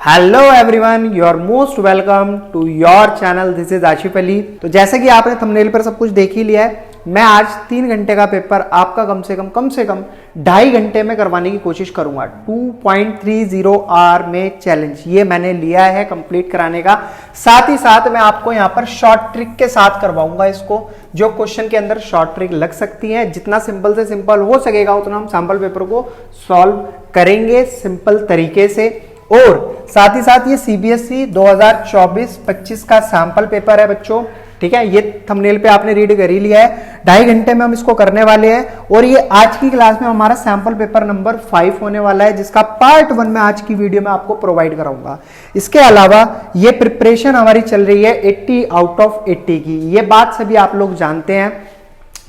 Hello everyone, you are most welcome to your channel. This is Ashif Ali. तो जैसे कि आपने थंबनेल पर सब कुछ देख ही लिया है, मैं आज 3 घंटे का पेपर आपका कम से कम 2.5 घंटे में करवाने की कोशिश करूंगा। 2.30 आवर में चैलेंज ये मैंने लिया है कंप्लीट कराने का। साथ ही साथ मैं आपको यहाँ पर शॉर्ट ट्रिक के साथ करवाऊंगा इसको, जो क्वेश्चन के अंदर शॉर्ट ट्रिक लग सकती है। जितना सिंपल से सिंपल हो सकेगा उतना हम सैंपल पेपर को सॉल्व करेंगे सिंपल तरीके से। और साथ ही साथ ये सीबीएसई 2024-25 का सैंपल पेपर है बच्चों, ठीक है। ये थंबनेल पे आपने रीड कर ही लिया है। 2.5 घंटे में हम इसको करने वाले हैं और ये आज की क्लास में हमारा सैंपल पेपर नंबर 5 होने वाला है, जिसका पार्ट 1 में आज की वीडियो में आपको प्रोवाइड कराऊंगा। इसके अलावा ये प्रिपरेशन हमारी चल रही है 80 आउट ऑफ 80 की, ये बात सभी आप लोग जानते हैं।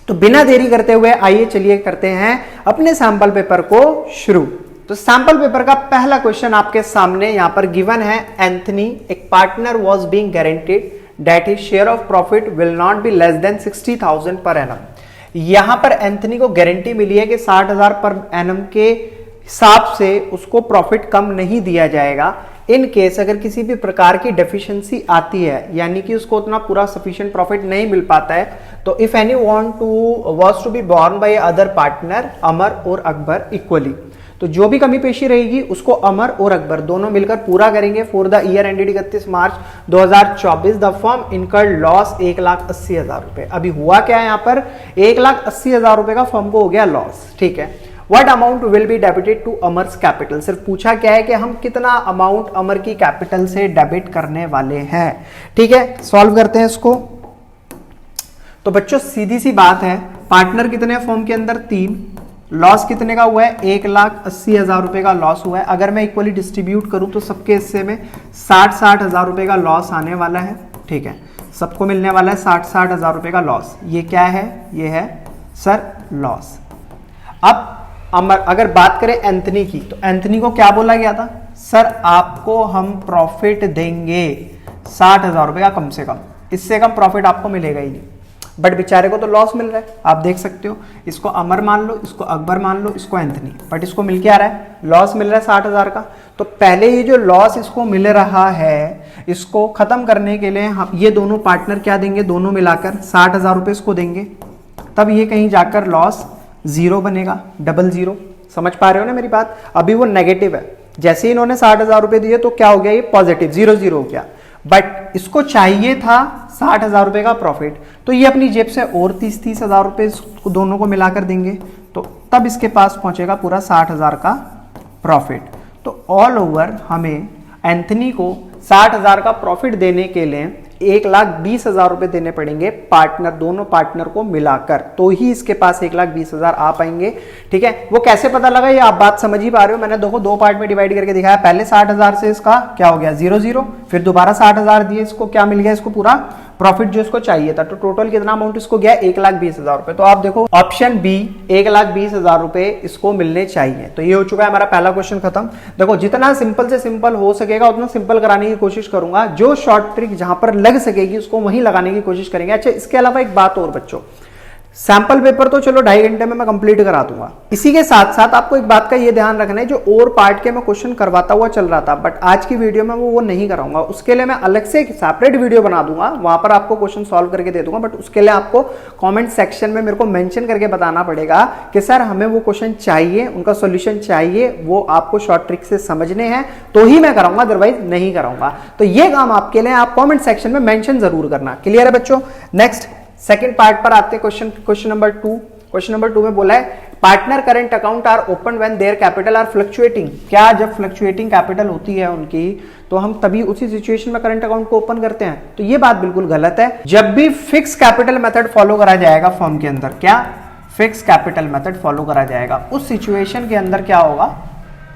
तो बिना देरी करते हुए आइए चलिए करते हैं अपने सैंपल पेपर को शुरू। तो सैंपल पेपर का पहला क्वेश्चन आपके सामने यहां पर गिवन है। एंथनी, एक partner was being guaranteed that his share of profit will not be less than 60,000 per annum. यहां पर एंथनी को गारंटी मिली है कि 60,000 पर एनम के हिसाब से उसको प्रॉफिट कम नहीं दिया जाएगा। इन केस अगर किसी भी प्रकार की डेफिशिएंसी आती है, यानी कि उसको उतना पूरा सफिशिएंट प्रॉफिट नहीं मिल पाता है, तो if any was to be borne by other partner Amar और अकबर इक्वली, तो जो भी कमी पेशी रहेगी उसको अमर और अकबर दोनों मिलकर पूरा करेंगे। For the year ended 31 March 2024 the firm incurred loss 1,80,000 रुपए। अभी हुआ क्या है, यहाँ पर 1,80,000 रुपए का फर्म को हो गया लॉस, ठीक है। What amount will be debited to Amar's capital. सिर्फ पूछा क्या है कि हम कितना अमाउंट अमर की कैपिटल से डेबिट करने वाले हैं, ठीक है। सॉल्व करते हैं इसको। तो बच्चों सीधी सी बात है, पार्टनर कितने फर्म के अंदर 3, लॉस कितने का हुआ है 1,80,000 रुपए का लॉस हुआ है। अगर मैं इक्वली डिस्ट्रीब्यूट करूं तो सबके हिस्से में 60,000 रुपए का लॉस आने वाला है, ठीक है। सबको मिलने वाला है 60,000 रुपए का लॉस। ये क्या है, ये है सर लॉस। अब अगर बात करें एंथनी की, तो एंथनी को क्या बोला गया था, सर आपको हम प्रॉफिट देंगे 60,000 रुपए का कम से कम, इससे कम प्रॉफिट आपको मिलेगा ही नहीं। बट बेचारे को तो लॉस मिल रहा है, आप देख सकते हो। इसको अमर मान लो, इसको अकबर मान लो, इसको एंथनी, बट इसको मिल के आ रहा है, लॉस मिल रहा है 60,000 का। तो पहले ये जो लॉस इसको मिल रहा है, इसको खत्म करने के लिए हम ये दोनों पार्टनर क्या देंगे, दोनों मिलाकर 60,000 रुपए इसको देंगे। तब ये कहीं जाकर लॉस 0 बनेगा, 00। समझ पा रहे हो ना मेरी बात। अभी वो नेगेटिव है, जैसे ही इन्होंने 60,000 रुपए दिए तो क्या हो गया, ये पॉजिटिव 0-0 हो गया। बट इसको चाहिए था 60,000 रुपए का प्रॉफिट, तो ये अपनी जेब से और 30,000 रुपए दोनों को मिलाकर देंगे, तो तब इसके पास पहुंचेगा पूरा 60,000 का प्रॉफिट। तो ऑल ओवर हमें एंथनी को 60,000 का प्रॉफिट देने के लिए 1,20,000 रुपए देने पड़ेंगे पार्टनर, दोनों पार्टनर को मिलाकर, तो ही इसके पास 1,20,000 आ पाएंगे, ठीक है। वो कैसे पता लगा, ये आप बात समझ ही पा रहे हो। मैंने देखो 2 पार्ट में डिवाइड करके दिखाया। पहले 60,000 से इसका क्या हो गया 0-0, फिर दोबारा 60,000 दिए, इसको क्या मिल गया, इसको पूरा प्रॉफिट जो इसको चाहिए था। तो टोटल कितना अमाउंट इसको गया 1,20,000 रुपए। तो आप देखो ऑप्शन बी 1,20,000 रुपए इसको मिलने चाहिए। तो ये हो चुका है हमारा पहला क्वेश्चन खत्म। देखो जितना सिंपल से सिंपल हो सकेगा उतना सिंपल कराने की कोशिश करूंगा, जो शॉर्ट ट्रिक जहां पर लग सकेगी उसको वहीं लगाने की कोशिश करेंगे। अच्छा, इसके अलावा एक बात और बच्चों, सैंपल पेपर तो चलो 2.5 घंटे में मैं कंप्लीट करा दूंगा। इसी के साथ साथ आपको एक बात का ये ध्यान रखना है, जो और पार्ट के मैं क्वेश्चन करवाता हुआ चल रहा था, बट आज की वीडियो में वो नहीं कराऊंगा। उसके लिए मैं अलग से एक सेपरेट वीडियो बना दूंगा, वहां पर आपको क्वेश्चन सॉल्व करके दे दूंगा। बट उसके लिए आपको कमेंट सेक्शन में मेरे को मेंशन करके बताना पड़ेगा कि सर हमें वो क्वेश्चन चाहिए, उनका सोल्यूशन चाहिए, वो आपको शॉर्ट ट्रिक से समझने हैं, तो ही मैं कराऊंगा, अदरवाइज नहीं कराऊंगा। तो ये काम आपके लिए आप कॉमेंट सेक्शन में मेंशन जरूर करना। क्लियर है बच्चों। नेक्स्ट सेकंड पार्ट पर आते हैं। Question number 2। क्वेश्चन नंबर 2 में बोला है partner current account are open when their capital are fluctuating. क्या जब फ्लक्चुएटिंग कैपिटल होती है उनकी, तो हम तभी उसी सिचुएशन में करंट अकाउंट को ओपन करते हैं? तो ये बात बिल्कुल गलत है। जब भी फिक्स कैपिटल मेथड फॉलो करा जाएगा फर्म के अंदर, क्या फिक्स कैपिटल मेथड फॉलो करा जाएगा, उस सिचुएशन के अंदर क्या होगा,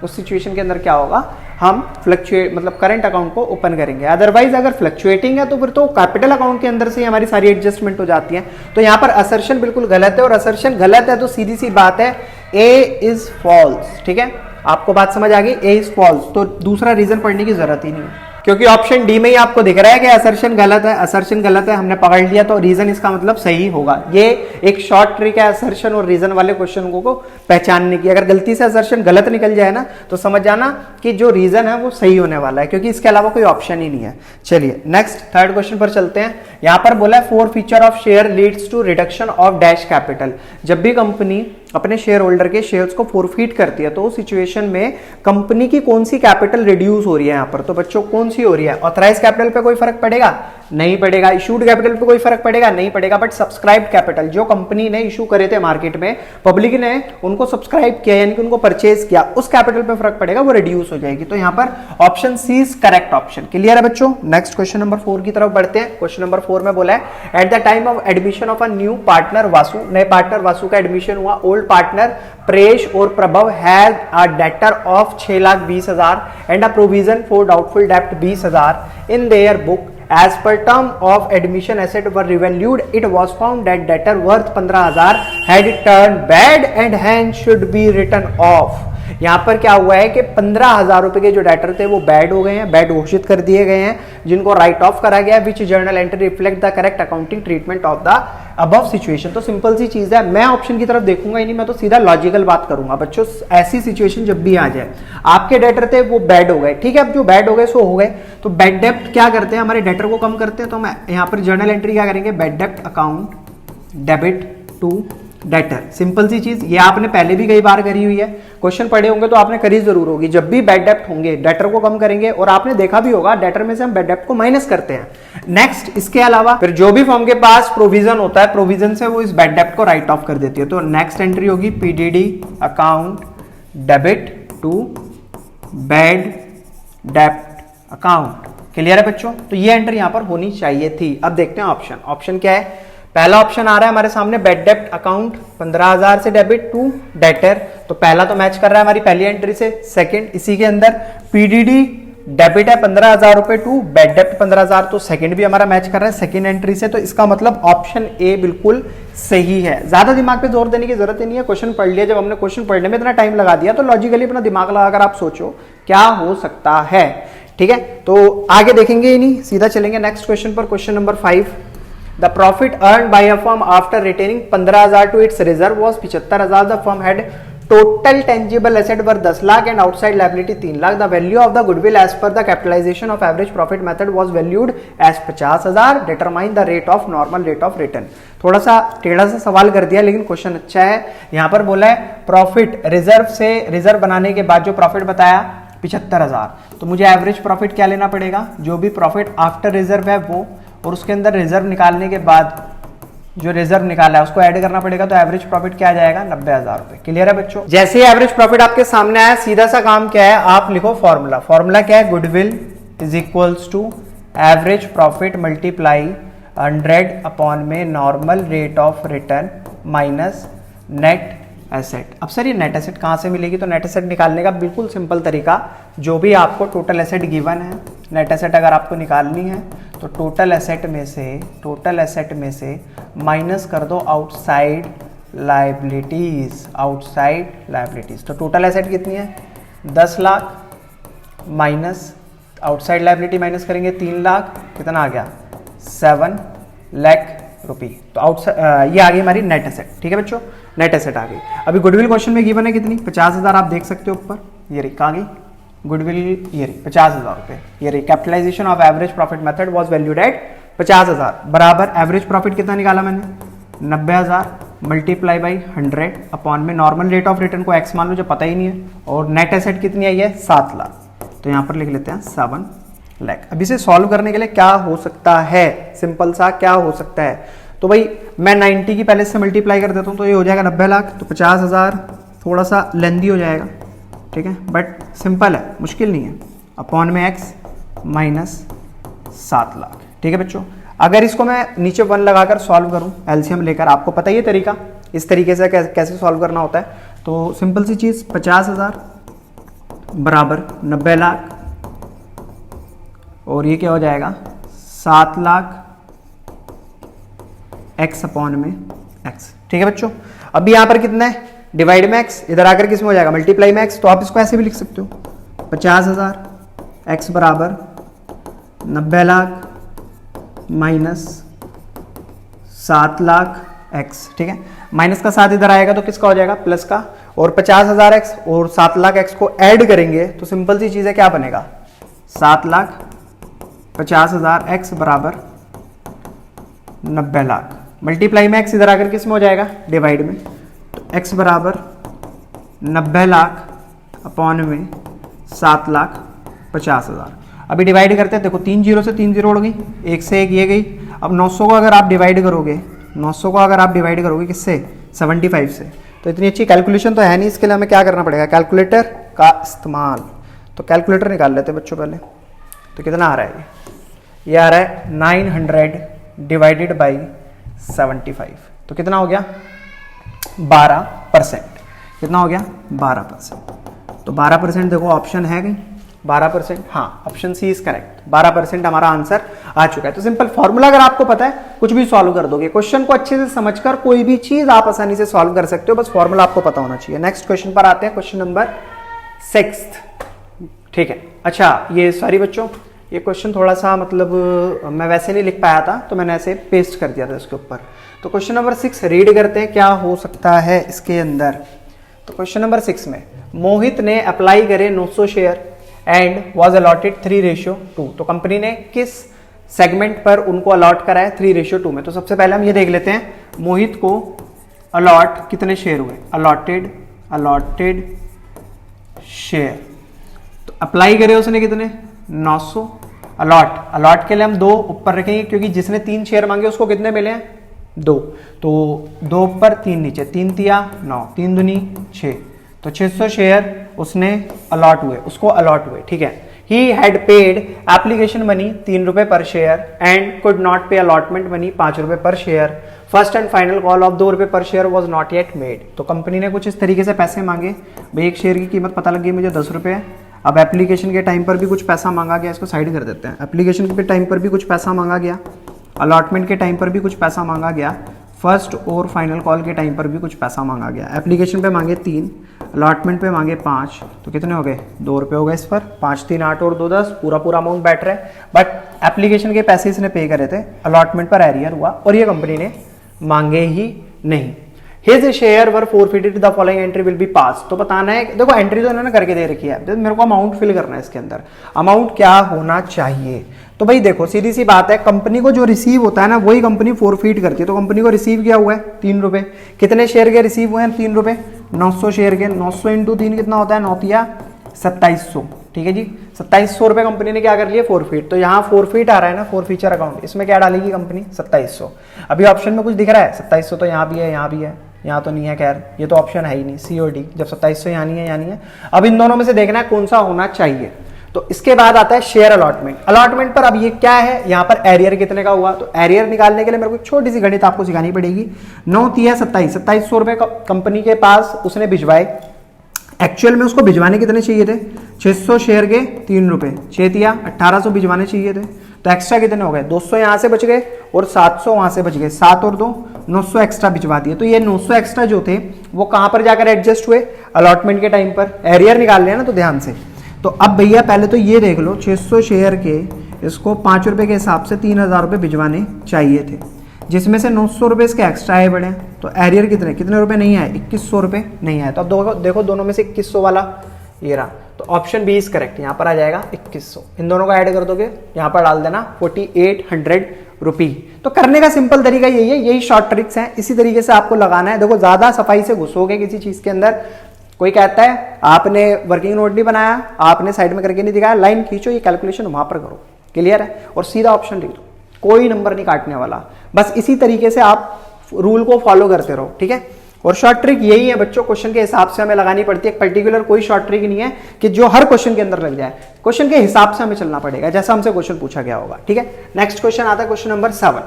उस सिचुएशन के अंदर क्या होगा, हम फ्लक्चुएट मतलब करंट अकाउंट को ओपन करेंगे। अदरवाइज अगर फ्लक्चुएटिंग है तो फिर तो कैपिटल अकाउंट के अंदर से ही हमारी सारी एडजस्टमेंट हो जाती है। तो यहां पर असर्शन बिल्कुल गलत है, और असर्शन गलत है तो सीधी सी बात है ए इज फॉल्स, ठीक है। आपको बात समझ आ गई, ए इज फॉल्स, तो दूसरा रीजन पढ़ने की जरूरत ही नहीं है। क्योंकि ऑप्शन डी में ही आपको दिख रहा है कि असर्शन गलत है, असर्शन गलत है, हमने पकड़ लिया तो रीजन इसका मतलब सही होगा। ये एक शॉर्ट ट्रिक है असर्शन और रीजन वाले क्वेश्चन को पहचानने की। अगर गलती से असर्शन गलत निकल जाए ना तो समझ जाना कि जो रीजन है वो सही होने वाला है, क्योंकि इसके अलावा कोई ऑप्शन ही नहीं है। चलिए नेक्स्ट थर्ड क्वेश्चन पर चलते हैं। यहां पर बोला है 4 feature of share leads to reduction of dash capital. जब भी कंपनी अपने शेयर होल्डर के शेयर्स को फोरफीट करती है तो उस सिचुएशन में कंपनी की कौन सी कैपिटल रिड्यूस हो रही है यहां पर, तो बच्चों कौन सी हो रही है? ऑथराइज कैपिटल पे कोई फर्क पड़ेगा? नहीं पड़ेगा। इशूड कैपिटल पे कोई फर्क पड़ेगा? नहीं पड़ेगा। बट सब्सक्राइब कैपिटल, जो कंपनी ने इशू करे थे मार्केट में, पब्लिक ने उनको सब्सक्राइब किया यानी कि उनको परचेज किया, उस कैपिटल पे फर्क पड़ेगा, वो रिड्यूस हो जाएगी। तो यहां पर option C is correct option. Clear है बच्चों? नेक्स्ट क्वेश्चन नंबर 4 की तरफ बढ़ते हैं। क्वेश्चन नंबर 4 में बोला है at the time of admission of a new partner Vasu, नए पार्टनर वासु का एडमिशन हुआ, ओल्ड पार्टनर प्रेश और Prabhav had a debtor of 6,20,000 and a provision for doubtful डेब्ट 20,000 in their book as per term of admission asset were revalued. It was found that debtor worth 15,000 had turned bad and hence should be written off. यहां पर क्या हुआ है कि 15,000 रुपए के जो डेटर थे वो बैड हो गए हैं, बैड घोषित कर दिए गए हैं, जिनको राइट ऑफ करा गया, which journal entry reflect the correct accounting treatment of the above situation. तो सिंपल सी चीज है, मैं ऑप्शन की तरफ देखूंगा ही नहीं, मैं तो सीधा लॉजिकल बात करूंगा। बच्चों ऐसी सिचुएशन जब भी आ जाए, आपके डेटर थे वो बैड हो गए, ठीक है, अब जो बैड हो गए सो हो गए, तो बैड डेप्ट क्या करते हैं, हमारे डेटर को कम करते हैं। तो मैं यहां पर जर्नल एंट्री क्या करेंगे, बैड डेप्ट account debit to debtor. Simple सी चीज, ये आपने पहले भी कई बार करी हुई है, क्वेश्चन पढ़े होंगे तो आपने करी जरूर होगी। जब भी बैड डेप्ट होंगे डेटर को कम करेंगे, और आपने देखा भी होगा डेटर में से हम बैड डेप्ट को माइनस करते हैं। नेक्स्ट इसके अलावा फिर जो भी फर्म के पास प्रोविजन होता है, प्रोविजन से वो इस बैड डेप्ट को राइट ऑफ कर देती है। तो नेक्स्ट एंट्री होगी PDD account debit to bad डेप्ट अकाउंट। क्लियर है बच्चों? तो ये एंट्री यहां पर होनी चाहिए थी। अब देखते हैं ऑप्शन, ऑप्शन क्या है। पहला ऑप्शन आ रहा है हमारे सामने, बेड डेप्ट अकाउंट 15,000 से डेबिट टू डेटर, तो पहला तो मैच कर रहा है हमारी पहली एंट्री से। सेकंड इसी के अंदर पीडीडी डेबिट है 15,000 रुपए टू बेड डेप्ट 15,000, तो सेकंड भी हमारा मैच कर रहा है सेकंड एंट्री से। तो इसका मतलब ऑप्शन ए बिल्कुल सही है। ज्यादा दिमाग पे जोर देने की जरूरत ही नहीं है, क्वेश्चन पढ़ लिया। जब हमने क्वेश्चन पढ़ने में इतना टाइम लगा दिया तो लॉजिकली अपना दिमाग लगाकर आप सोचो क्या हो सकता है। ठीक है, तो आगे देखेंगे ही नहीं, सीधा चलेंगे नेक्स्ट क्वेश्चन पर। Question number 5, The profit earned by a firm after retaining 15,000 to its reserve was 75,000. The firm had total tangible asset worth 10 lakh and outside liability 3 lakh. The value of the goodwill as per the capitalization of average profit method was valued as 50,000. Determine the rate of normal rate of return. थोड़ा सा टेढ़ा सा सवाल कर दिया लेकिन question अच्छा है। यहाँ पर बोला है प्रॉफिट रिजर्व से, रिजर्व बनाने के बाद जो प्रॉफिट बताया 75,000, तो मुझे एवरेज प्रॉफिट क्या लेना पड़ेगा, जो भी प्रॉफिट आफ्टर रिजर्व है वो, और उसके अंदर रिजर्व निकालने के बाद जो रिजर्व निकाला है उसको ऐड करना पड़ेगा। तो एवरेज प्रॉफिट क्या आ जाएगा, 90,000 रुपए। क्लियर है बच्चों? जैसे ही एवरेज प्रॉफिट आपके सामने आया, सीधा सा काम क्या है, आप लिखो फॉर्मूला। फॉर्मूला क्या है, goodwill is equals to average profit multiply 100 upon में normal rate of return minus net asset. अब सर ये नेट एसेट कहां से मिलेगी, तो नेट एसेट निकालने का बिल्कुल सिंपल तरीका, जो भी आपको टोटल एसेट गिवन है, नेट एसेट अगर आपको निकालनी है तो टोटल एसेट में से माइनस कर दो आउटसाइड लायबिलिटीज, आउटसाइड लायबिलिटीज। तो टोटल एसेट कितनी है 10 lakh minus outside liability minus करेंगे 3 लाख, कितना आ गया 7 लाख रुपी। तो आउटसाइड ये आ गई हमारी नेट एसेट। ठीक है बच्चों, नेट एसेट आ गई। अभी गुडविल क्वेश्चन में गिवन है कितनी, 50,000। आप देख सकते हो ऊपर, ये रही कहाँ गई गुडविल, ये रही 50,000 रुपए, ये रही। Capitalisation of average profit method was valued at 50,000 बराबर एवरेज प्रॉफिट कितना निकाला मैंने 90,000 मल्टीप्लाई बाई 100 अपॉन में नॉर्मल रेट ऑफ रिटर्न को एक्स मान लो जो पता ही नहीं है, और नेट एसेट कितनी आई है 7 लाख। तो यहां पर लिख लेते हैं 7 लाख। अब इसे सॉल्व करने के लिए क्या हो सकता है, सिंपल सा क्या हो सकता है, तो भाई मैं 90 की पहले से मल्टीप्लाई कर देता हूं तो ये हो जाएगा 90 लाख। तो 50,000 थोड़ा सा लेंदी हो जाएगा, ठीक है, बट सिंपल है, मुश्किल नहीं है, अपॉन में एक्स माइनस 7 लाख। ठीक है बच्चों, अगर इसको मैं नीचे 1 लगाकर सॉल्व करूं एलसीएम लेकर, आपको पता ही है तरीका, इस तरीके से कैसे सॉल्व करना होता है। तो सिंपल सी चीज 50,000 बराबर 90 लाख, और ये क्या हो जाएगा 7 लाख एक्स अपॉन में एक्स। ठीक है बच्चों, अभी यहां पर कितना है डिवाइड में एक्स, इधर आकर किस में हो जाएगा मल्टीप्लाई में एक्स। तो आप इसको ऐसे भी लिख सकते हो 50,000 एक्स बराबर 90 लाख माइनस 7 लाख एक्स, ठीक है। माइनस का 7 इधर आएगा तो किसका हो जाएगा, प्लस का, और 50,000 एक्स और 7 लाख एक्स को ऐड करेंगे तो सिंपल सी चीज है, क्या बनेगा, 7,50,000 एक्स बराबर 90 लाख, मल्टीप्लाई में एक्स इधर आकर किस में हो जाएगा, डिवाइड में, तो एक्स बराबर 90 लाख अपॉन में 7,50,000। अभी डिवाइड करते हैं, देखो 3 जीरो से 3 जीरो उड़ गई, एक से एक ये गई। अब 900 को अगर आप डिवाइड करोगे, 900 को अगर आप डिवाइड करोगे किससे, 75 से, तो इतनी अच्छी कैलकुलेशन तो है नहीं, इसके लिए हमें क्या करना पड़ेगा, कैलकुलेटर का इस्तेमाल। तो कैलकुलेटर निकाल लेते हैं बच्चों पहले। तो कितना आ रहा है ये आ रहा है 900 डिवाइडेड बाई 75, तो कितना हो गया, 12%। कितना हो गया, 12%। तो 12% देखो ऑप्शन है कहीं, 12%, हाँ ऑप्शन सी इज करेक्ट, 12% हमारा आंसर आ चुका है। तो सिंपल फॉर्मूला अगर आपको पता है कुछ भी सॉल्व कर दोगे, क्वेश्चन को अच्छे से समझकर कोई भी चीज आप आसानी से सॉल्व कर सकते हो, बस फॉर्मूला आपको पता होना चाहिए। नेक्स्ट क्वेश्चन पर आते हैं, क्वेश्चन नंबर 6, ठीक है। अच्छा ये सॉरी बच्चों, ये क्वेश्चन थोड़ा सा मतलब मैं वैसे नहीं लिख पाया था तो मैंने ऐसे पेस्ट कर दिया था इसके ऊपर। तो क्वेश्चन नंबर 6 रीड करते हैं क्या हो सकता है इसके अंदर। तो क्वेश्चन नंबर 6 में मोहित ने अप्लाई करे 900 शेयर एंड वॉज अलॉटेड 3:2। तो कंपनी ने किस सेगमेंट पर उनको अलॉट करा है, 3:2 में। तो सबसे पहले हम ये देख लेते हैं मोहित को अलॉट कितने शेयर हुए, अलॉटेड शेयर। तो अप्लाई करे उसने कितने, 900। अलॉट के लिए हम 2 ऊपर रखेंगे क्योंकि जिसने 3 शेयर मांगे उसको कितने मिले हैं, 2। तो 2 ऊपर 3 नीचे, 3 तिया 9, 3 दूनी 6, तो 600 शेयर उसने अलॉट हुए, उसको अलॉट हुए, ठीक है। He had paid application money 3 रुपए पर शेयर एंड कुड नॉट पे अलॉटमेंट मनी 5 रुपए पर share. First and final call of 2 रुपए पर share was not yet made. तो कंपनी ने कुछ इस तरीके से पैसे मांगे, भाई एक शेयर की कीमत पता लग गई मुझे 10 रुपए है। अब एप्लीकेशन के टाइम पर भी कुछ पैसा मांगा गया, इसको साइड कर देते हैं। एप्लीकेशन के टाइम पर भी कुछ पैसा मांगा गया, अलॉटमेंट के टाइम पर भी कुछ पैसा मांगा गया, फर्स्ट और फाइनल कॉल के टाइम पर भी कुछ पैसा मांगा गया। एप्लीकेशन पे मांगे 3, अलॉटमेंट पे मांगे 5, तो कितने हो गए, 2 रुपये हो गए इस पर। 5 3 8 और 2 10, पूरा अमाउंट बैठ रहा है। बट एप्लीकेशन के पैसे इसने पे करे थे, अलॉटमेंट पर एरियर हुआ और ये कंपनी ने मांगे ही नहीं। His share were forfeited, the following entry will be pass. तो बताना है, देखो एंट्री तो इन्होंने करके दे रखी है, मेरे को अमाउंट फिल करना है इसके अंदर। अमाउंट क्या होना चाहिए, तो भाई देखो सीधी सी बात है, कंपनी को जो रिसीव होता है ना वही कंपनी फॉरफिट करती है। तो कंपनी को रिसीव किया हुआ है 3 रुपए, कितने शेयर के रिसीव हुए हैं 3 रुपए, 900 शेयर के, 900 इंटू 3 कितना होता है, 9 तिया 2700, ठीक है जी। 2700 रुपए कंपनी ने क्या कर लिया, फॉरफिट। तो यहाँ फॉरफिट आ रहा है ना, फॉरफीचर अकाउंट, इसमें क्या डालेगी कंपनी, 2700। अभी ऑप्शन में कुछ दिख रहा है 2700, तो यहाँ भी है, यहाँ भी है, यहाँ तो नहीं है, खैर ये तो ऑप्शन है ही नहीं, COD। जब 2700 यहाँ नहीं है, यहाँ नहीं है। अब इन दोनों में से देखना है कौन सा होना चाहिए। तो इसके बाद आता है शेयर अलॉटमेंट। अलॉटमेंट पर अब ये क्या है, यहाँ पर एरियर कितने का हुआ, तो एरियर निकालने के लिए मेरे को एक छोटी सी गणित आपको सिखानी पड़ेगी। 9 तिया 27, 2700 रुपए कंपनी के पास उसने भिजवाए। एक्चुअल में उसको भिजवाने कितने चाहिए थे, 600 शेयर के 3 रुपए, 6 तिया 1800 भिजवाने चाहिए थे। तो एक्स्ट्रा कितने हो गए, 200 यहाँ से बच गए और 700 वहां से बच गए, 7 और 2 900 एक्स्ट्रा भिजवा दिए। तो ये 900 एक्स्ट्रा जो थे वो कहां पर जाकर एडजस्ट हुए, अलॉटमेंट के टाइम पर। एरियर निकाल लिया ना, तो ध्यान से। तो अब भैया पहले तो ये देख लो, 600 शेयर के इसको 5 रुपए के हिसाब से 3000 रुपए भिजवाने चाहिए थे, जिसमें से 900 रुपए इसके एक्स्ट्रा आए बड़े। तो एरियर कितने रुपए नहीं आए, 2100 रुपए नहीं आए। तो अब देखो दोनों में से 2100 वाला ये रहा, तो ऑप्शन बी इज करेक्ट। यहाँ पर आ जाएगा 2100, इन दोनों को ऐड कर दोगे, यहाँ पर डाल देना 4800 रुपी। तो करने का सिंपल तरीका यही है, यही शॉर्ट ट्रिक्स हैं, इसी तरीके से आपको लगाना है। देखो ज्यादा सफाई से घुसोगे किसी चीज के अंदर, कोई कहता है आपने वर्किंग नोट नहीं बनाया, आपने साइड में करके नहीं दिखाया, लाइन खींचो, ये कैलकुलेशन वहां पर करो, क्लियर है, और सीधा ऑप्शन लिख दो, कोई नंबर नहीं काटने वाला। बस इसी तरीके से आप रूल को फॉलो करते रहो, ठीक है। और शॉर्ट ट्रिक यही है बच्चों, क्वेश्चन के हिसाब से हमें लगानी पड़ती है। पर्टिकुलर कोई शॉर्ट ट्रिक नहीं है कि जो हर क्वेश्चन के अंदर लग जाए, क्वेश्चन के हिसाब से हमें चलना पड़ेगा, जैसा हमसे क्वेश्चन पूछा गया होगा, ठीक है। नेक्स्ट क्वेश्चन आता है क्वेश्चन नंबर 7।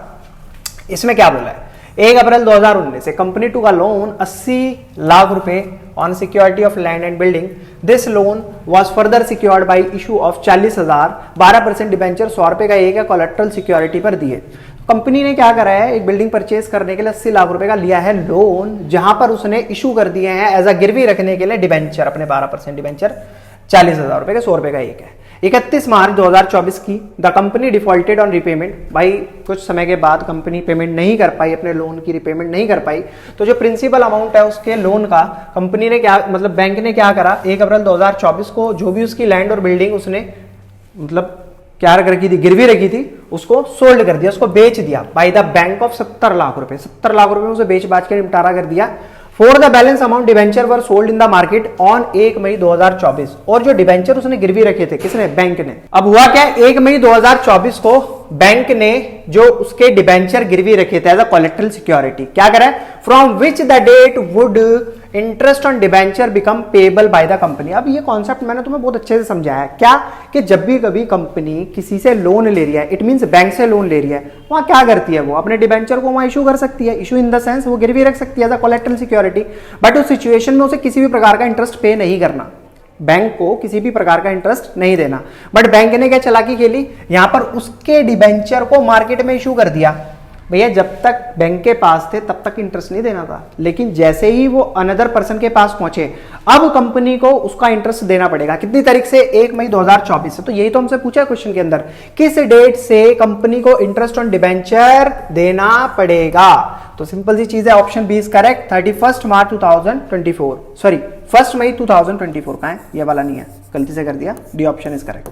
इसमें क्या बोला है, 1 अप्रैल 2019 से कंपनी टू का लोन 80 लाख रुपए on security of land and building. This loan was further secured by issue of 40,000 12% debenture 100 रुपए का एक है कोलेट्रल सिक्योरिटी पर दिए। कंपनी ने क्या करा है, एक बिल्डिंग परचेज करने के लिए 80 लाख रुपए का लिया है लोन, जहां पर उसने इशू कर दिए हैं एज अ गिरवी रखने के लिए डिबेंचर, अपने 12% डिबेंचर 40,000 रुपए के 100 रुपए का एक है। 31 मार्च 2024 की the company defaulted on repayment. भाई कुछ समय के बाद कंपनी पेमेंट नहीं कर पाई, अपने लोन की रिपेमेंट नहीं कर पाई, तो जो प्रिंसिपल अमाउंट है उसके लोन का कंपनी ने क्या, मतलब बैंक ने क्या करा, 1 अप्रैल 2024 को जो भी उसकी लैंड और बिल्डिंग उसने मतलब क्या रखी थी, गिरवी रखी थी, उसको सोल्ड कर दिया, उसको बेच दिया by the bank of 70 lakh रुपए। 70 लाख रुपए में उसे बेच बाच के निपटारा कर दिया। For the balance amount debenture were sold in the market on 1 मई 2024। और जो डिवेंचर उसने गिरवी रखे थे, किसने, बैंक ने। अब हुआ क्या, 1 मई 2024 को बैंक ने जो उसके डिवेंचर गिरवी रखे थे एज अ कोलेक्ट्रल सिक्योरिटी, क्या करा, from which the date would interest on debenture become payable by the company. अब ये कॉन्सेप्ट मैंने तुम्हें बहुत अच्छे से समझाया, क्या कि जब भी कभी कंपनी किसी से लोन ले रही है, इट मींस बैंक से लोन ले रही है, वहां क्या करती है, वो अपने डिवेंचर को वहां इशू कर सकती है, इशू इन द सेंस वो गिरवी रख सकती है as a collateral security. But उस सिचुएशन में उसे किसी भी प्रकार का इंटरेस्ट पे नहीं करना, बैंक को किसी भी प्रकार का इंटरेस्ट नहीं देना। बट बैंक ने क्या चालाकी खेली, यहां पर उसके डिवेंचर को मार्केट में इशू कर दिया। भैया जब तक बैंक के पास थे तब तक इंटरेस्ट नहीं देना था, लेकिन जैसे ही वो अनदर पर्सन के पास पहुंचे, अब कंपनी को उसका इंटरेस्ट देना पड़ेगा। कितनी तारीख से, 1 मई 2024 से। तो यही तो हमसे पूछा है क्वेश्चन के अंदर, किस डेट से कंपनी को इंटरेस्ट ऑन डिवेंचर देना पड़ेगा। तो सिंपल सी चीज है, option B is correct. 31 March 2024, sorry 1 मई 2024 का है, ये वाला नहीं है, गलती से कर दिया, डी ऑप्शन इज करेक्ट।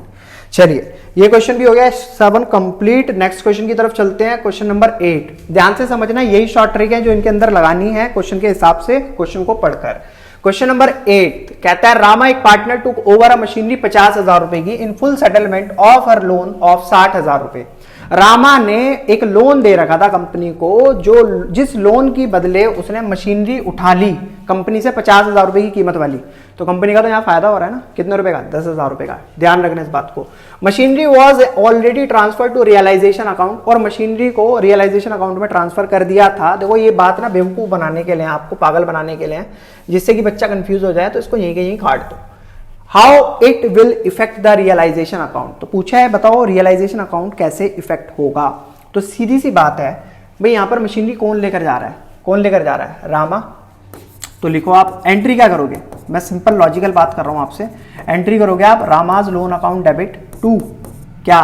चलिए ये क्वेश्चन भी हो गया 7 कंप्लीट। नेक्स्ट क्वेश्चन की तरफ चलते हैं, क्वेश्चन नंबर 8। ध्यान से समझना, यही शॉर्ट ट्रिक है जो इनके अंदर लगानी है क्वेश्चन के हिसाब से, क्वेश्चन को पढ़कर। क्वेश्चन नंबर 8 कहता है, रामा एक partner took over a machinery 50,000 रुपए की in full settlement of her loan of 60,000 रुपए। रामा ने एक लोन दे रखा था कंपनी को, जो जिस लोन की बदले उसने मशीनरी उठा ली कंपनी से 50,000 रुपए की कीमत वाली। तो कंपनी का तो यहाँ फायदा हो रहा है ना, कितने रुपए का, 10,000 रुपए का। ध्यान रखना इस बात को। Machinery was already transfer to realisation account, और मशीनरी को रियलाइजेशन अकाउंट में ट्रांसफर कर दिया था। देखो ये बात ना बेवकूफ बनाने के लिए, आपको पागल बनाने के लिए, जिससे कि बच्चा कंफ्यूज हो जाए, तो इसको यहीं के यहीं काट दो। How it will effect the realisation account. तो पूछा है बताओ रियलाइजेशन अकाउंट कैसे इफेक्ट होगा। तो सीधी सी बात है भाई, यहां पर मशीनरी कौन लेकर जा रहा है, कौन लेकर जा रहा है, रामा। तो लिखो आप एंट्री क्या करोगे, मैं सिंपल लॉजिकल बात कर रहा हूं आपसे। एंट्री करोगे आप Rama's loan account debit to क्या,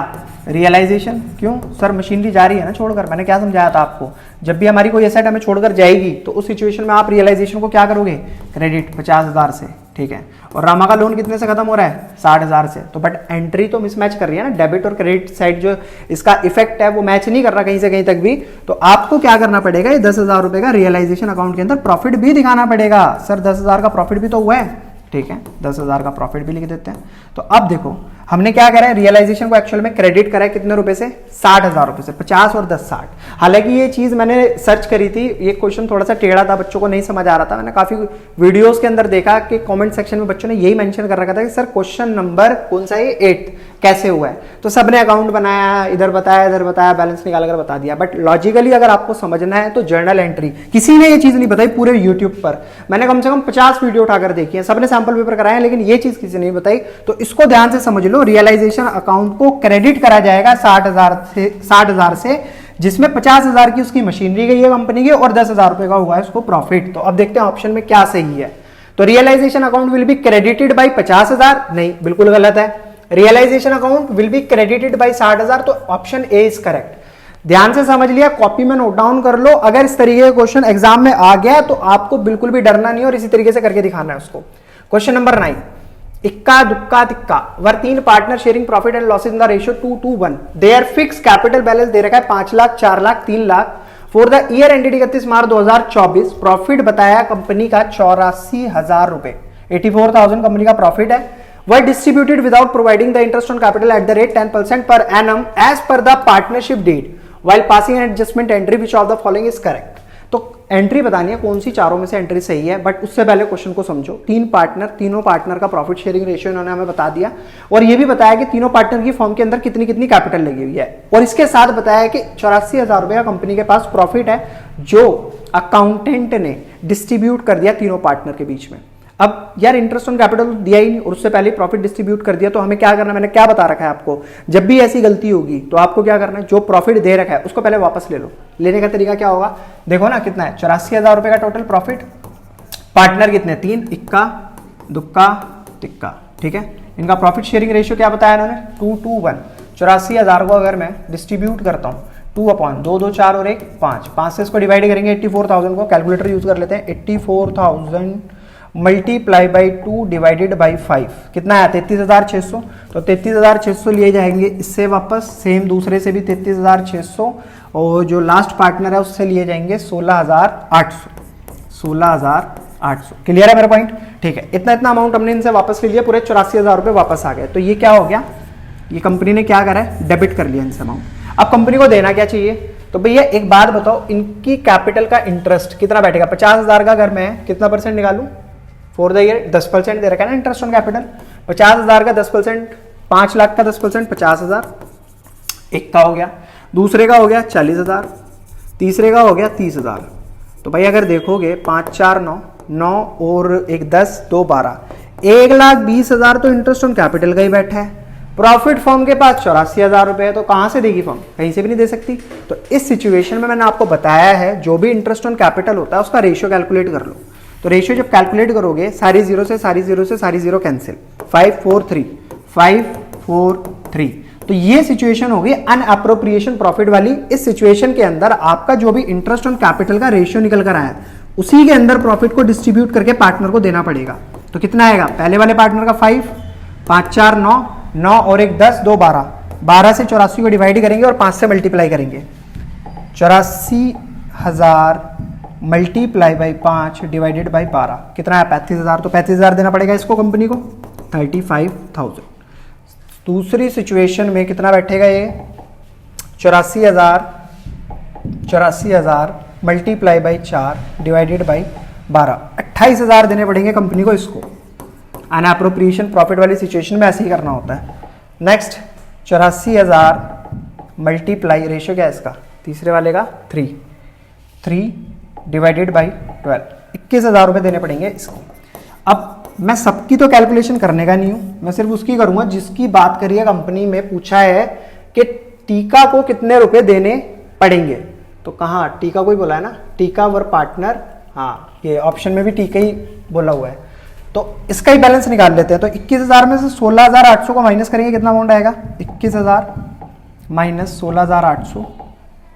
रियलाइजेशन। क्यों सर, मशीनरी जा रही है ना छोड़कर, मैंने क्या समझाया था आपको, जब भी हमारी कोई एसेट हमें छोड़कर जाएगी तो उस सिचुएशन में आप रियलाइजेशन को क्या करोगे, क्रेडिट 50,000 से, ठीक है। और रामा का लोन कितने से खत्म हो रहा है, 60,000 से। तो बट एंट्री तो मिसमैच कर रही है ना, डेबिट और क्रेडिट साइड जो इसका इफेक्ट है वो मैच नहीं कर रहा कहीं से कहीं तक भी। तो आपको क्या करना पड़ेगा, ये 10,000 रुपए का रियलाइजेशन अकाउंट के अंदर प्रॉफिट भी दिखाना पड़ेगा। सर 10,000 का प्रॉफिट भी तो हुआ है, ठीक है, 10,000 का प्रॉफिट भी लिख देते हैं। तो अब देखो हमने क्या करा है, रियलाइजेशन को एक्चुअल में क्रेडिट करा है कितने रुपए से, 60,000 रुपए से। 50 और 10 60। हालांकि ये चीज मैंने सर्च करी थी, ये क्वेश्चन थोड़ा सा टेढ़ा था, बच्चों को नहीं समझ आ रहा था। मैंने काफी वीडियोस के अंदर देखा कि कमेंट सेक्शन में बच्चों ने यही मेंशन कर रखा था कि सर क्वेश्चन नंबर कौन सा है, 8 कैसे हुआ है। तो सबने अकाउंट बनाया, इधर बताया, बैलेंस निकाल कर बता दिया। बट लॉजिकली अगर आपको समझना है तो जर्नल एंट्री, किसी ने ये चीज नहीं बताई पूरे यूट्यूब पर। मैंने कम से कम 50 वीडियो उठाकर देखी है, सबने सैंपल पेपर कराए हैं, लेकिन ये चीज किसी ने नहीं बताई। तो इसको ध्यान से समझ लो, रियलाइजेशन अकाउंट को क्रेडिट करा जाएगा 60,000 से, जिसमें 50,000 की उसकी मशीनरी गई है कंपनी की और 10,000 रुपए का हुआ है उसको प्रॉफिट। तो अब देखते हैं ऑप्शन में क्या सही है। तो realisation account will be credited by 50,000, नहीं बिल्कुल गलत है। Realisation account will be credited by 60,000, तो ऑप्शन ए इज करेक्ट। ध्यान से समझ लिया, कॉपी में नोट डाउन कर लो। अगर इस तरीके का क्वेश्चन एग्जाम में आ गया तो आपको बिल्कुल भी डरना नहीं और इसी तरीके से करके दिखाना है उसको। क्वेश्चन नंबर 9, इक्का दुक्का तिक्का were 3 partner sharing profit and losses in the ratio 2:1। Their fix capital balance दे रखा है 5 lakh, 4 lakh, 3 lakh. For the year ended 31 March 2024 profit बताया कंपनी का 84,000 रुपए, 84,000 कंपनी का प्रॉफिट है। were distributed without providing the interest on capital at the rate 10% per annum as per the partnership deed while passing an adjustment entry which of the following is correct। तो entry बतानी है कौन सी चारों में से entry सही है। But उससे पहले क्वेश्चन को समझो। तीनों पार्टनर का प्रॉफिट शेयरिंग रेशियो इन्होंने हमें बता दिया और ये भी बताया कि तीनों पार्टनर की फर्म के अंदर कितनी कितनी कैपिटल लगी हुई है, और इसके साथ बताया कि 84,000 रुपए का कंपनी के पास प्रॉफिट है जो अकाउंटेंट ने डिस्ट्रीब्यूट कर दिया तीनों पार्टनर के बीच में। अब यार इंटरेस्ट ऑन कैपिटल दिया ही नहीं और उससे पहले प्रॉफिट डिस्ट्रीब्यूट कर दिया, तो हमें क्या करना है, मैंने क्या बता रखा है आपको, जब भी ऐसी गलती होगी तो आपको क्या करना है, जो प्रॉफिट दे रखा है उसको पहले वापस ले लो। लेने का तरीका क्या होगा, देखो ना कितना है, 84,000 रुपए का टोटल प्रॉफिट, पार्टनर कितने 3, इक्का दुक्का तिक्का, ठीक है। इनका प्रॉफिट शेयरिंग रेशियो क्या बताया इन्होंने 2:1। 84,000 को अगर मैं डिस्ट्रीब्यूट करता हूँ 2/2, 2 4 और 1 5, 5 से इसको डिवाइड करेंगे 84,000 को, कैलकुलेटर यूज कर लेते हैं। 84,000 मल्टीप्लाई बाई 2 डिवाइडेड बाई 5 कितना आया 33,600। तो 33,600 लिए जाएंगे इससे वापस, सेम दूसरे से भी 33,600 और जो लास्ट पार्टनर है उससे लिए जाएंगे 16,800। 16,800 क्लियर है मेरा पॉइंट? ठीक है, इतना इतना अमाउंट हमने इनसे वापस ले लिया, पूरे 84,000 रुपए वापस आ गए। तो ये क्या हो गया, ये कंपनी ने क्या करा है, डेबिट कर लिया इनसे अमाउंट। अब कंपनी को देना क्या चाहिए, तो भैया एक बात बताओ, इनकी कैपिटल का इंटरेस्ट कितना बैठेगा। 50,000 का घर में कितना परसेंट निकालू फॉर द ईयर, 10% दे रखा है ना इंटरेस्ट ऑन कैपिटल। 50,000 का 10%, 5 लाख का 10%, 50,000 एक का हो गया, दूसरे का हो गया 40,000, तीसरे का हो गया 30,000। तो भाई अगर देखोगे 5 4 9 9 और 1 10 2 12, 1,20,000 तो इंटरेस्ट ऑन कैपिटल का ही बैठा है। प्रॉफिट फर्म के पास 84,000 रुपए है, तो कहां से देगी फर्म, कहीं से भी नहीं दे सकती। तो इस सिचुएशन में मैंने आपको बताया है जो भी इंटरेस्ट ऑन कैपिटल होता है उसका रेशियो कैलकुलेट कर लो। तो रेशियो जब कैलकुलेट करोगे सारी जीरो से सारी जीरो से सारी जीरो कैंसिल, 5 4 3 5 4 3। तो ये सिचुएशन होगी अनअप्रोप्रिएशन प्रॉफिट वाली। इस सिचुएशन के अंदर आपका जो भी इंटरेस्ट ऑन कैपिटल का रेशियो निकल कर आया उसी के अंदर प्रॉफिट को डिस्ट्रीब्यूट करके पार्टनर को देना पड़ेगा। तो कितना आएगा, पहले वाले पार्टनर का 5, 5 4 9 9 और 1 10 2 12, 12 से 84 को डिवाइड करेंगे और 5 से मल्टीप्लाई करेंगे। 84,000 मल्टीप्लाई बाई 5 डिवाइडेड बाई 12 कितना है 35,000। तो 35,000 देना पड़ेगा इसको कंपनी को, 35,000। दूसरी सिचुएशन में कितना बैठेगा ये 84,000 मल्टीप्लाई बाई 4 डिवाइडेड बाई 12, 28,000 देने पड़ेंगे कंपनी को इसको। अनअप्रोप्रिएशन प्रॉफिट वाली सिचुएशन में ऐसे ही करना होता है। नेक्स्ट 84,000 मल्टीप्लाई, रेशियो क्या है इसका तीसरे वाले का 3 डिवाइडेड बाई 12, 21,000 रुपए देने पड़ेंगे इसको। अब मैं सबकी तो कैलकुलेशन करने का नहीं हूं, मैं सिर्फ उसकी करूंगा जिसकी बात करिए कंपनी में पूछा है कि टीका को कितने रुपए देने पड़ेंगे। तो कहाँ टीका को ही बोला है ना, टीका वर पार्टनर, हाँ ये ऑप्शन में भी टीका ही बोला हुआ है। तो इसका ही बैलेंस निकाल लेते हैं। तो 21,000 में से 16,800 को माइनस करेंगे, कितना अमाउंट आएगा 21,000 माइनस 16,800,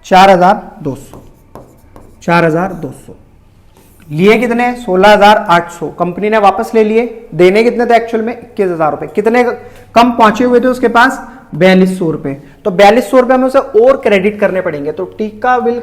4,200। 4,200 लिए कितने 16,800 कंपनी ने वापस ले लिए, देने कितने थे एक्चुअल में 21,000 रुपए। कितने कम पहुंचे हुए थे उसके पास 4,200 रुपए। तो 4,200 रुपए हमें उसे और क्रेडिट करने पड़ेंगे। तो टीका विल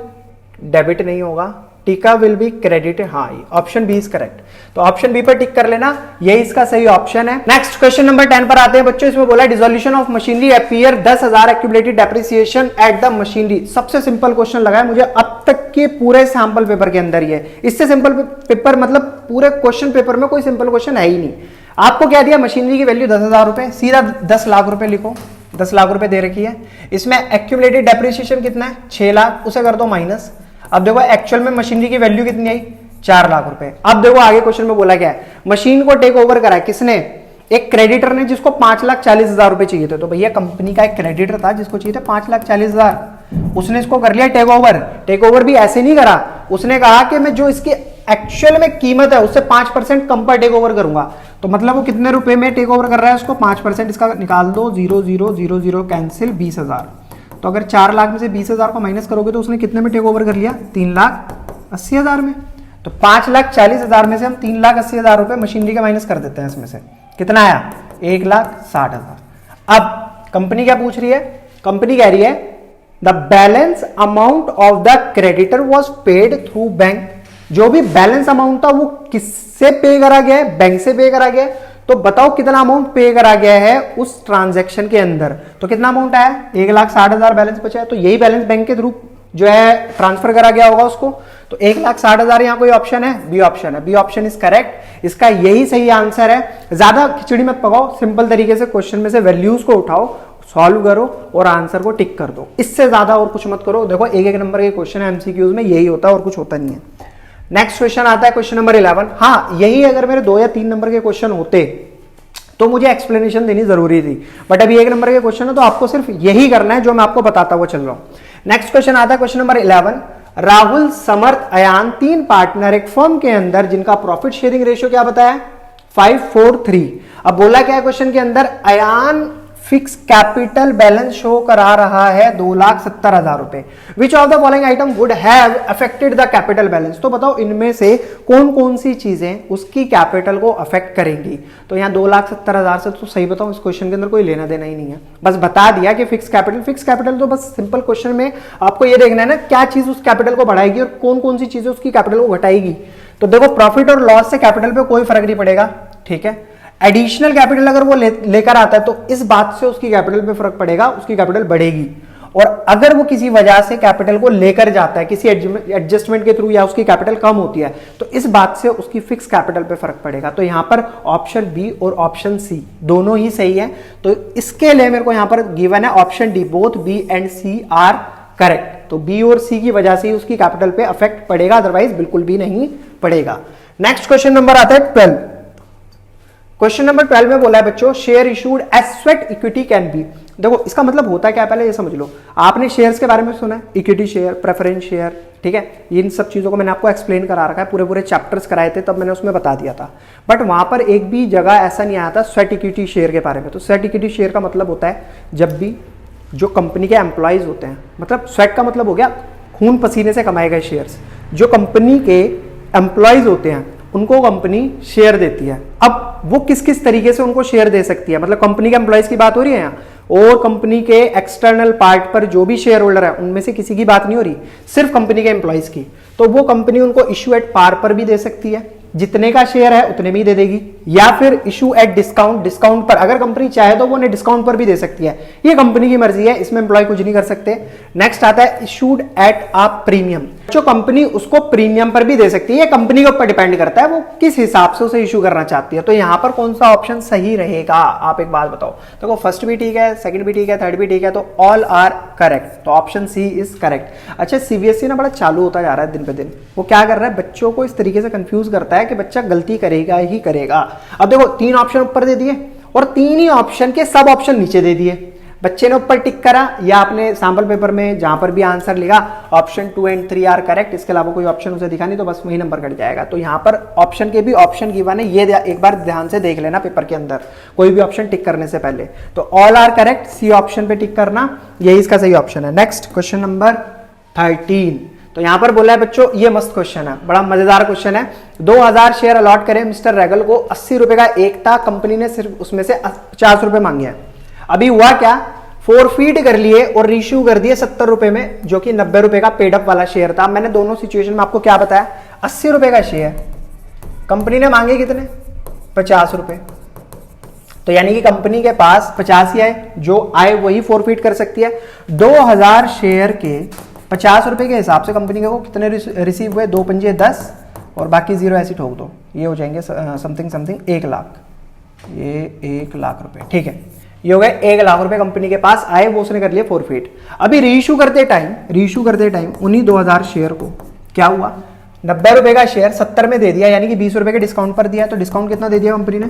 डेबिट नहीं होगा, टीका विल बी क्रेडिट। हाँ ऑप्शन बी इज करेक्ट। तो ऑप्शन बी पर टिक कर लेना, ये इसका सही ऑप्शन है। नेक्स्ट क्वेश्चन नंबर 10 पर आते हैं बच्चों। इसमें बोला dissolution of machinery appear 10,000 accumulated depreciation at the machinery. सबसे सिंपल क्वेश्चन लगा है मुझे अब तक के पूरे सैंपल पेपर के अंदर। ये इससे सिंपल पेपर मतलब पूरे क्वेश्चन पेपर में कोई सिंपल क्वेश्चन है ही नहीं। आपको क्या दिया, मशीनरी की वैल्यू 10,000 रुपए, सीधा 10 लाख रुपए लिखो, 10 लाख रुपए दे रखी है। इसमें एक्यूमुलेटेड डेप्रिसिएशन कितना है 6 लाख, उसे कर दो माइनस। अब देखो एक्चुअल में मशीनरी की वैल्यू कितनी आई 4 लाख रुपए। अब देखो आगे क्वेश्चन में बोला गया है मशीन को टेक ओवर करा किसने, एक क्रेडिटर ने जिसको 5,40,000 रुपए चाहिए थे। तो भैया कंपनी का एक क्रेडिटर था जिसको चाहिए थे 5,40,000, उसने इसको कर लिया टेक ओवर। टेक ओवर भी ऐसे नहीं करा, उसने कहा कि मैं जो इसकी एक्चुअल में कीमत है उससे 5% कम पर टेक ओवर करूंगा। तो मतलब वो कितने रुपए में टेक ओवर कर रहा है उसको 5%, इसका निकाल दो 0,000 कैंसिल 20,000। तो अगर 4 लाख में से 20,000 को माइनस करोगे तो उसने कितने में टेक ओवर कर लिया 3,80,000 में। तो 5,40,000 में से हम 3,80,000 रुपए मशीनरी का माइनस कर देते हैं। इसमें से कितना आया 1,60,000। अब कंपनी क्या पूछ रही है, कंपनी कह रही है the balance amount of the creditor was paid through bank. जो भी बैलेंस अमाउंट था वो किससे पे करा गया है, बैंक से पे करा गया है। तो बताओ कितना अमाउंट पे करा गया है उस ट्रांजैक्शन के अंदर। तो कितना अमाउंट आया 1,60,000 बैलेंस बचा है। तो यही बैलेंस बैंक के थ्रू जो है ट्रांसफर करा गया होगा उसको। तो 1,60,000 यहां कोई ऑप्शन है, बी ऑप्शन है, बी ऑप्शन इज करेक्ट। इसका यही सही आंसर है। ज्यादा खिचड़ी मत पकाओ, सिंपल तरीके से क्वेश्चन में से वैल्यूज को उठाओ, सॉल्व करो और आंसर को टिक कर दो। इससे ज्यादा और कुछ मत करो। देखो एक नंबर के क्वेश्चन है एमसीक्यूज में, यही होता है और कुछ होता नहीं है। नेक्स्ट क्वेश्चन आता है क्वेश्चन नंबर 11। हाँ यही अगर मेरे 2 या 3 नंबर के क्वेश्चन होते तो मुझे एक्सप्लेनेशन देनी जरूरी थी, बट अभी 1 नंबर के क्वेश्चन है तो आपको सिर्फ यही करना है जो मैं आपको बताता हुआ चल रहा हूं। नेक्स्ट क्वेश्चन आता है क्वेश्चन नंबर 11। राहुल, समर्थ, अयान 3 पार्टनर एक फर्म के अंदर जिनका प्रॉफिट शेयरिंग रेशियो क्या बताया 543। अब बोला क्या है क्वेश्चन के अंदर, Ayaan fix capital balance show करा रहा है 2,70,000 रुपए। Which of the following item would have affected the capital balance. तो बताओ इनमें से कौन कौन सी चीजें उसकी कैपिटल को अफेक्ट करेंगी। तो यहाँ 2,70,000 से तो सही बताओ इस क्वेश्चन के अंदर कोई लेना देना ही नहीं है, बस बता दिया कि फिक्स कैपिटल तो बस सिंपल क्वेश्चन में आपको ये देखना है ना क्या चीज उस कैपिटल को बढ़ाएगी और कौन कौन सी चीजें उसकी कैपिटल को घटाएगी। तो देखो प्रॉफिट और लॉस से कैपिटल पे कोई फर्क नहीं पड़ेगा, ठीक है। एडिशनल कैपिटल अगर वो लेकर आता है तो इस बात से उसकी कैपिटल पे फर्क पड़ेगा, उसकी कैपिटल बढ़ेगी। और अगर वो किसी वजह से कैपिटल को लेकर जाता है किसी एडजस्टमेंट के थ्रू या उसकी कैपिटल कम होती है तो इस बात से उसकी फिक्स कैपिटल पे फर्क पड़ेगा। तो यहां पर ऑप्शन बी और ऑप्शन सी दोनों ही सही है। तो इसके लिए मेरे को यहां पर गिवन है option D, both B and C are correct. तो बी और सी की वजह से उसकी कैपिटल पे अफेक्ट पड़ेगा, अदरवाइज बिल्कुल भी नहीं पड़ेगा। नेक्स्ट क्वेश्चन नंबर आता है 12। क्वेश्चन नंबर 12 में बोला है बच्चों, share issued as sweat equity can be. देखो इसका मतलब होता है क्या, पहले ये समझ लो। आपने शेयर्स के बारे में सुना है, इक्विटी शेयर, प्रेफरेंस शेयर, ठीक है। इन सब चीजों को मैंने आपको एक्सप्लेन करा रखा है, पूरे पूरे चैप्टर्स कराए थे तब मैंने उसमें बता दिया था। बट वहां पर एक भी जगह ऐसा नहीं आया था स्वेट इक्विटी शेयर के बारे में। तो स्वेट इक्विटी शेयर का मतलब होता है जब भी जो कंपनी के एम्प्लॉयज होते हैं, मतलब स्वेट का मतलब हो गया खून पसीने से कमाए गए शेयर्स, जो कंपनी के एम्प्लॉयज होते हैं उनको कंपनी शेयर देती है। अब वो किस किस तरीके से उनको शेयर दे सकती है, मतलब कंपनी के एम्प्लॉयज की बात हो रही है यहाँ, और कंपनी के एक्सटर्नल पार्ट पर जो भी शेयर होल्डर है उनमें से किसी की बात नहीं हो रही, सिर्फ कंपनी के एम्प्लॉयज की। तो वो कंपनी उनको इशू एट पार पर भी दे सकती है, जितने का शेयर है उतने में ही दे देगी, या फिर इशू एट डिस्काउंट पर, अगर कंपनी चाहे तो वो उन्हें डिस्काउंट पर भी दे सकती है। ये कंपनी की मर्जी है, इसमें एम्प्लॉय कुछ नहीं कर सकते। नेक्स्ट आता है इशूड एट अ प्रीमियम, जो कंपनी उसको प्रीमियम पर भी दे सकती है। ये कंपनी के ऊपर डिपेंड करता है वो किस हिसाब से उसे इशू करना चाहती है। तो यहां पर कौन सा ऑप्शन सही रहेगा, आप एक बात बताओ। देखो फर्स्ट भी ठीक है, सेकंड भी ठीक है, थर्ड भी ठीक है, तो ऑल आर करेक्ट। तो ऑप्शन सी इज करेक्ट। अच्छा, सीबीएसई ना बड़ा चालू होता जा रहा है दिन पे दिन। वो क्या कर रहा है, बच्चों को इस तरीके से कंफ्यूज करता है कि बच्चा गलती करेगा ही करेगा। अब देखो 3 ऑप्शन ऊपर दे दिए और 3 ही ऑप्शन के सब ऑप्शन नीचे दे दिए। बच्चे ने ऊपर टिक करा या आपने सैंपल पेपर में जहां पर भी आंसर लिखा ऑप्शन 2 एंड 3 आर करेक्ट, इसके अलावा कोई ऑप्शन उसे दिखा नहीं तो बस वही नंबर कट जाएगा। तो यहां पर ऑप्शन के भी ऑप्शन गिवन है, ये एक बार ध्यान से देख लेना पेपर के अंदर कोई भी ऑप्शन टिक करने से पहले। तो all are correct, C option पे टिक करना, यही इसका सही ऑप्शन है। Next question number 13। तो यहां पर बोला है बच्चों, ये मस्त क्वेश्चन है, बड़ा मजेदार क्वेश्चन है। 2000 शेयर अलॉट करें मिस्टर रेगल को, 80 रुपए का एक था, कंपनी ने सिर्फ उसमें से 50 रुपए मांगे हैं। अभी हुआ क्या, फोरफीट कर लिए और रीशू कर दिए 70 रुपए में, जो कि 90 रुपए का पेडअप वाला शेयर था। मैंने दोनों सिचुएशन में आपको क्या बताया, 80 रुपए का शेयर, कंपनी ने मांगे कितने, 50 रुपए। तो यानी कि कंपनी के पास 50 ही आए, जो आए वही फोरफीट कर सकती है। 2000 शेयर के 50 रुपए के हिसाब से कंपनी को कितने रिसीव हुए, 2 पंजे 10 और बाकी जीरो ऐसी ठोक दो, ये हो जाएंगे समथिंग 1 लाख, ये 1 लाख रुपए, ठीक है। ये हो गए 1 लाख रुपए कंपनी के पास आए, वो उसने कर लिया फोरफीट। अभी रीइशू करते टाइम उन्हीं 2000 शेयर को क्या हुआ, 90 रुपए का शेयर 70 में दे दिया, यानी कि 20 रुपए के डिस्काउंट पर दिया। तो डिस्काउंट कितना दे दिया कंपनी ने,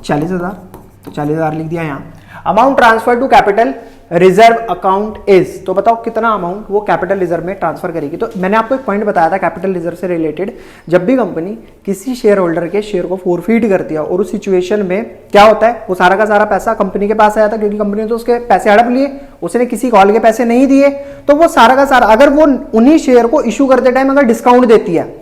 40,000। तो 40,000 लिख दिया यहाँ। Amount transfer to capital reserve account is, तो बताओ कितना अमाउंट वो कैपिटल रिजर्व में ट्रांसफर करेगी। तो मैंने आपको एक पॉइंट बताया था कैपिटल रिजर्व से रिलेटेड, जब भी कंपनी किसी शेयर होल्डर के शेयर को फोरफीट करती है और उस सिचुएशन में क्या होता है, वो सारा का सारा पैसा कंपनी के पास आया था, क्योंकि कंपनी ने तो उसके पैसे हड़प लिए, उसने किसी कॉल के पैसे नहीं दिए। तो वो सारा का सारा, अगर वो उन्हीं शेयर को इशू करते टाइम अगर डिस्काउंट देती है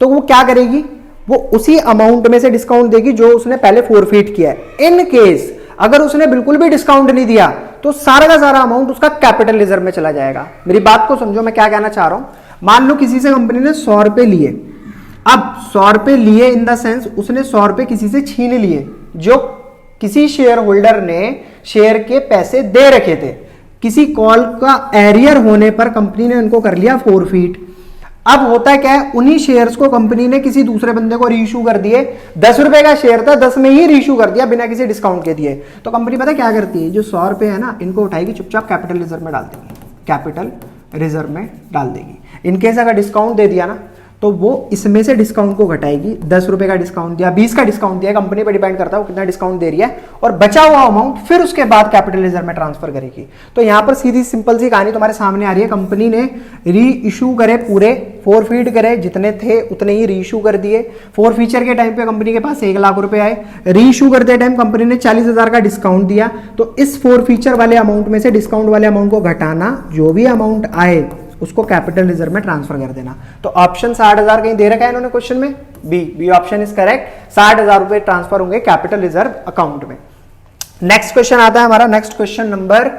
तो वो क्या करेगी, वो उसी अमाउंट में से डिस्काउंट देगी जो उसने पहले फोरफीट किया है। इन केस अगर उसने बिल्कुल भी डिस्काउंट नहीं दिया तो सारा का सारा अमाउंट उसका कैपिटल रिजर्व में चला जाएगा। मेरी बात को समझो, मैं क्या कहना चाह रहा हूं। मान लो किसी से कंपनी ने 100 रुपए लिए, अब 100 रुपए लिए इन द सेंस उसने 100 रुपए किसी से छीन लिए, जो किसी शेयर होल्डर ने शेयर के पैसे दे रखे थे। किसी कॉल का एरियर होने पर कंपनी ने उनको कर लिया फोरफीट। अब होता क्या है, उन्हीं शेयर्स को कंपनी ने किसी दूसरे बंदे को रीइशू कर दिए। 10 रुपए का शेयर था, 10 में ही रीइशू कर दिया बिना किसी डिस्काउंट के दिए। तो कंपनी पता क्या करती है, जो 100 रुपए है ना, इनको उठाएगी, चुपचाप कैपिटल रिजर्व में डाल देगी, कैपिटल रिजर्व में डाल देगी। इनकेस अगर डिस्काउंट दे दिया ना, तो वो इसमें से डिस्काउंट को घटाएगी। 10 रुपए का डिस्काउंट दिया, 20 का डिस्काउंट दिया, कंपनी पर डिपेंड करता है वो कितना डिस्काउंट दे रही है, और बचा हुआ अमाउंट फिर उसके बाद कैपिटल रिजर्व में ट्रांसफर करेगी। तो यहां पर सीधी सिंपल सी कहानी तुम्हारे सामने आ रही है, कंपनी ने री इशू करे, पूरे फोरफीड करे, जितने थे उतने ही री इशू कर दिए। फोर फीचर के टाइम पे कंपनी के पास 1 लाख रुपए आए, री इशू करते टाइम कंपनी ने 40,000 का डिस्काउंट दिया। तो इस फोर फीचर वाले अमाउंट में से डिस्काउंट वाले अमाउंट को घटाना, जो भी अमाउंट आए उसको कैपिटल रिजर्व में ट्रांसफर कर देना। तो ऑप्शन 60,000 कहीं दे रखा है इन्होंने क्वेश्चन में, बी ऑप्शन इज करेक्ट। 60,000 रुपए ट्रांसफर होंगे कैपिटल रिजर्व अकाउंट में। नेक्स्ट क्वेश्चन आता है हमारा, next question number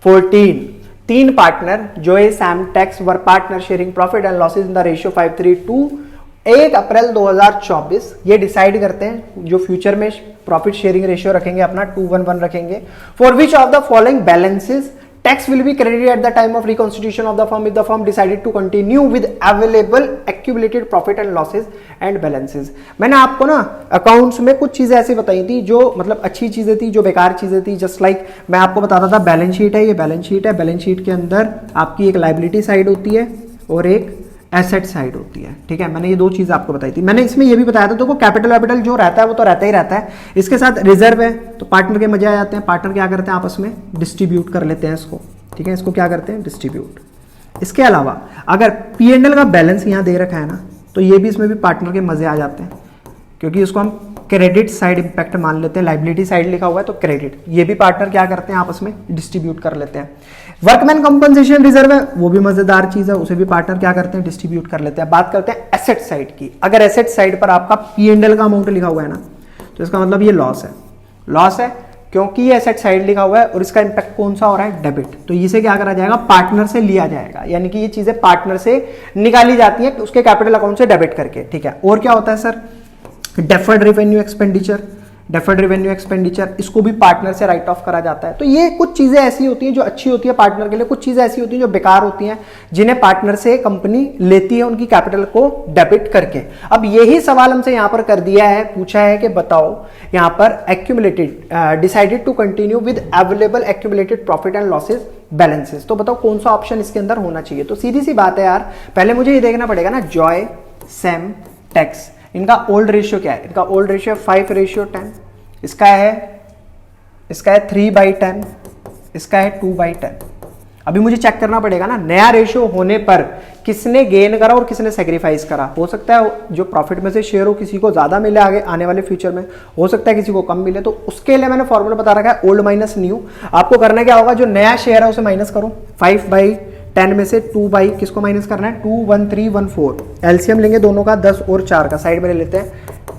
14। 3 partner Joe Sam Tex were partner sharing profit and losses in the ratio 5:3 1 April 2024 ये डिसाइड करते हैं जो फ्यूचर में प्रॉफिट शेयरिंग रेशियो रखेंगे अपना 2:1 रखेंगे। For which of the following balances tax will be credited at the time of reconstitution of the firm if the firm decided to continue with available accumulated profit and losses and balances। मैंने आपको ना accounts में कुछ चीजें ऐसी बताई थी जो मतलब अच्छी चीजें थी, जो बेकार चीजें थी। जस्ट लाइक मैं आपको बताता था बैलेंस शीट है, ये बैलेंस शीट है, बैलेंस शीट के अंदर आपकी एक लायबिलिटी साइड होती है और एक एसेट साइड होती है, ठीक है। मैंने ये 2 चीज आपको बताई थी। मैंने इसमें ये भी बताया था, देखो कैपिटल वैपिटल जो रहता है वो तो रहता ही रहता है, इसके साथ रिजर्व है तो पार्टनर के मजे आ जाते हैं। पार्टनर क्या करते हैं, आपस में डिस्ट्रीब्यूट कर लेते हैं इसको, ठीक है, इसको क्या करते हैं, डिस्ट्रीब्यूट। इसके अलावा अगर P&L का बैलेंस यहाँ दे रखा है ना, तो ये भी इसमें भी पार्टनर के मजे आ जाते हैं, क्योंकि इसको हम क्रेडिट साइड इंपैक्ट मान लेते हैं। लाइबिलिटी साइड लिखा हुआ है तो क्रेडिट, ये भी पार्टनर क्या करते हैं, आपस में डिस्ट्रीब्यूट कर लेते हैं। वर्कमैन कंपनसेशन रिजर्व है, वो भी मजेदार चीज है, उसे भी पार्टनर क्या करते हैं, डिस्ट्रीब्यूट कर लेते हैं। बात करते हैं एसेट साइड की। अगर एसेट साइड पर आपका P&L का अमाउंट लिखा हुआ है ना, तो इसका मतलब ये लॉस है। लॉस है क्योंकि ये एसेट साइड लिखा हुआ है और इसका इंपैक्ट कौन सा हो रहा है, डेबिट। तो इसे क्या करा जाएगा, पार्टनर से लिया जाएगा, यानी कि ये चीजें पार्टनर से निकाली जाती हैं उसके कैपिटल अकाउंट से डेबिट करके, ठीक है। और क्या होता है sir, deferred revenue expenditure. Deferred revenue expenditure इसको भी पार्टनर से राइट ऑफ करा जाता है। तो ये कुछ चीजें ऐसी होती हैं जो अच्छी होती है पार्टनर के लिए, कुछ चीजें ऐसी होती हैं जो बेकार होती हैं जिन्हें पार्टनर से कंपनी लेती है उनकी कैपिटल को डेबिट करके। अब यही सवाल हमसे यहां पर कर दिया है, पूछा है कि बताओ यहां पर accumulated decided to continue with available accumulated profit and losses balances. तो बताओ कौन सा ऑप्शन इसके अंदर होना चाहिए। तो सीधी सी बात है यार, पहले मुझे ये देखना पड़ेगा ना, जॉय सैम टेक्स इनका ओल्ड रेशियो क्या है। इनका ओल्ड रेशियो 5:10, इसका है 3/10, इसका है 2/10। अभी मुझे चेक करना पड़ेगा ना नया रेशियो होने पर किसने गेन करा और किसने सेक्रीफाइस करा। हो सकता है जो प्रॉफिट में से शेयर हो किसी को ज्यादा मिले आगे आने वाले फ्यूचर में, हो सकता है किसी को कम मिले। तो उसके लिए मैंने फॉर्मूला बता रखा है ओल्ड माइनस न्यू। आपको करना क्या होगा, जो नया शेयर है उसे माइनस करो, 5/10 में से 2 बाई किसको माइनस करना है, 2, 1, 3, 1, 4। एलसीएम लेंगे दोनों का 10 और 4 का, साइड में ले लेते हैं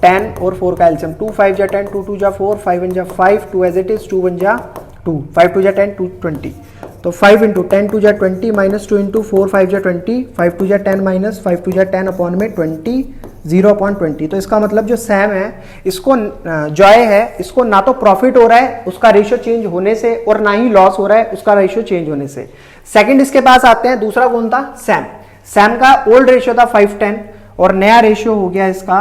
10 और 4 का एलसीएम। 2 5 जा 10, 2 2 जा 4, 5 1 जा 5, 2 एज इट इज, 2 1 जा 2, 5 2 जा 10, 2 20। तो 5 इंटू 10 2 जा 20 माइनस 2 इंटू 4 5 जा 20, 5 2 जा 10 माइनस 5 2 जा 10 अपॉन में 20, 0/20। तो इसका मतलब जो सैम है, इसको जॉय है, इसको ना तो प्रॉफिट हो रहा है उसका रेशियो चेंज होने से, और ना ही लॉस हो रहा है उसका रेशियो चेंज होने से। सेकंड इसके पास आते हैं, दूसरा कौन था, सैम। सैम का ओल्ड रेशियो था 5:10 और नया रेशियो हो गया इसका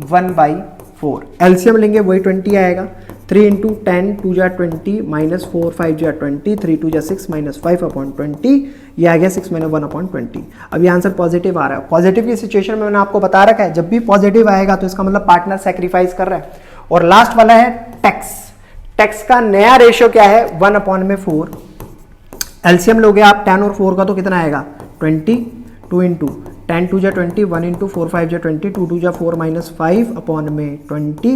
1/4। एलसीएम लेंगे वही 20 आएगा, 3 इंटू 10 2 जा 20 माइनस 4 5 जा 20, 3 2 जा 6 माइनस 5/20, ये आ गया 6 माइनस 1/20। अब ये आंसर पॉजिटिव आ रहा है। पॉजिटिव की सिचुएशन में मैंने आपको बता रखा है, जब भी पॉजिटिव आएगा तो इसका मतलब पार्टनर सेक्रीफाइस कर रहा है। और लास्ट वाला है टैक्स। टैक्स का नया रेशियो क्या है, 1/4। एलसीएम लोगे आप 10 और 4 का तो कितना आएगा, 20, 2 इंटू 10 2 जा 20, 1 इंटू 4 5 जा 20, 2 2 जा 4 माइनस 5 अपॉन में 20,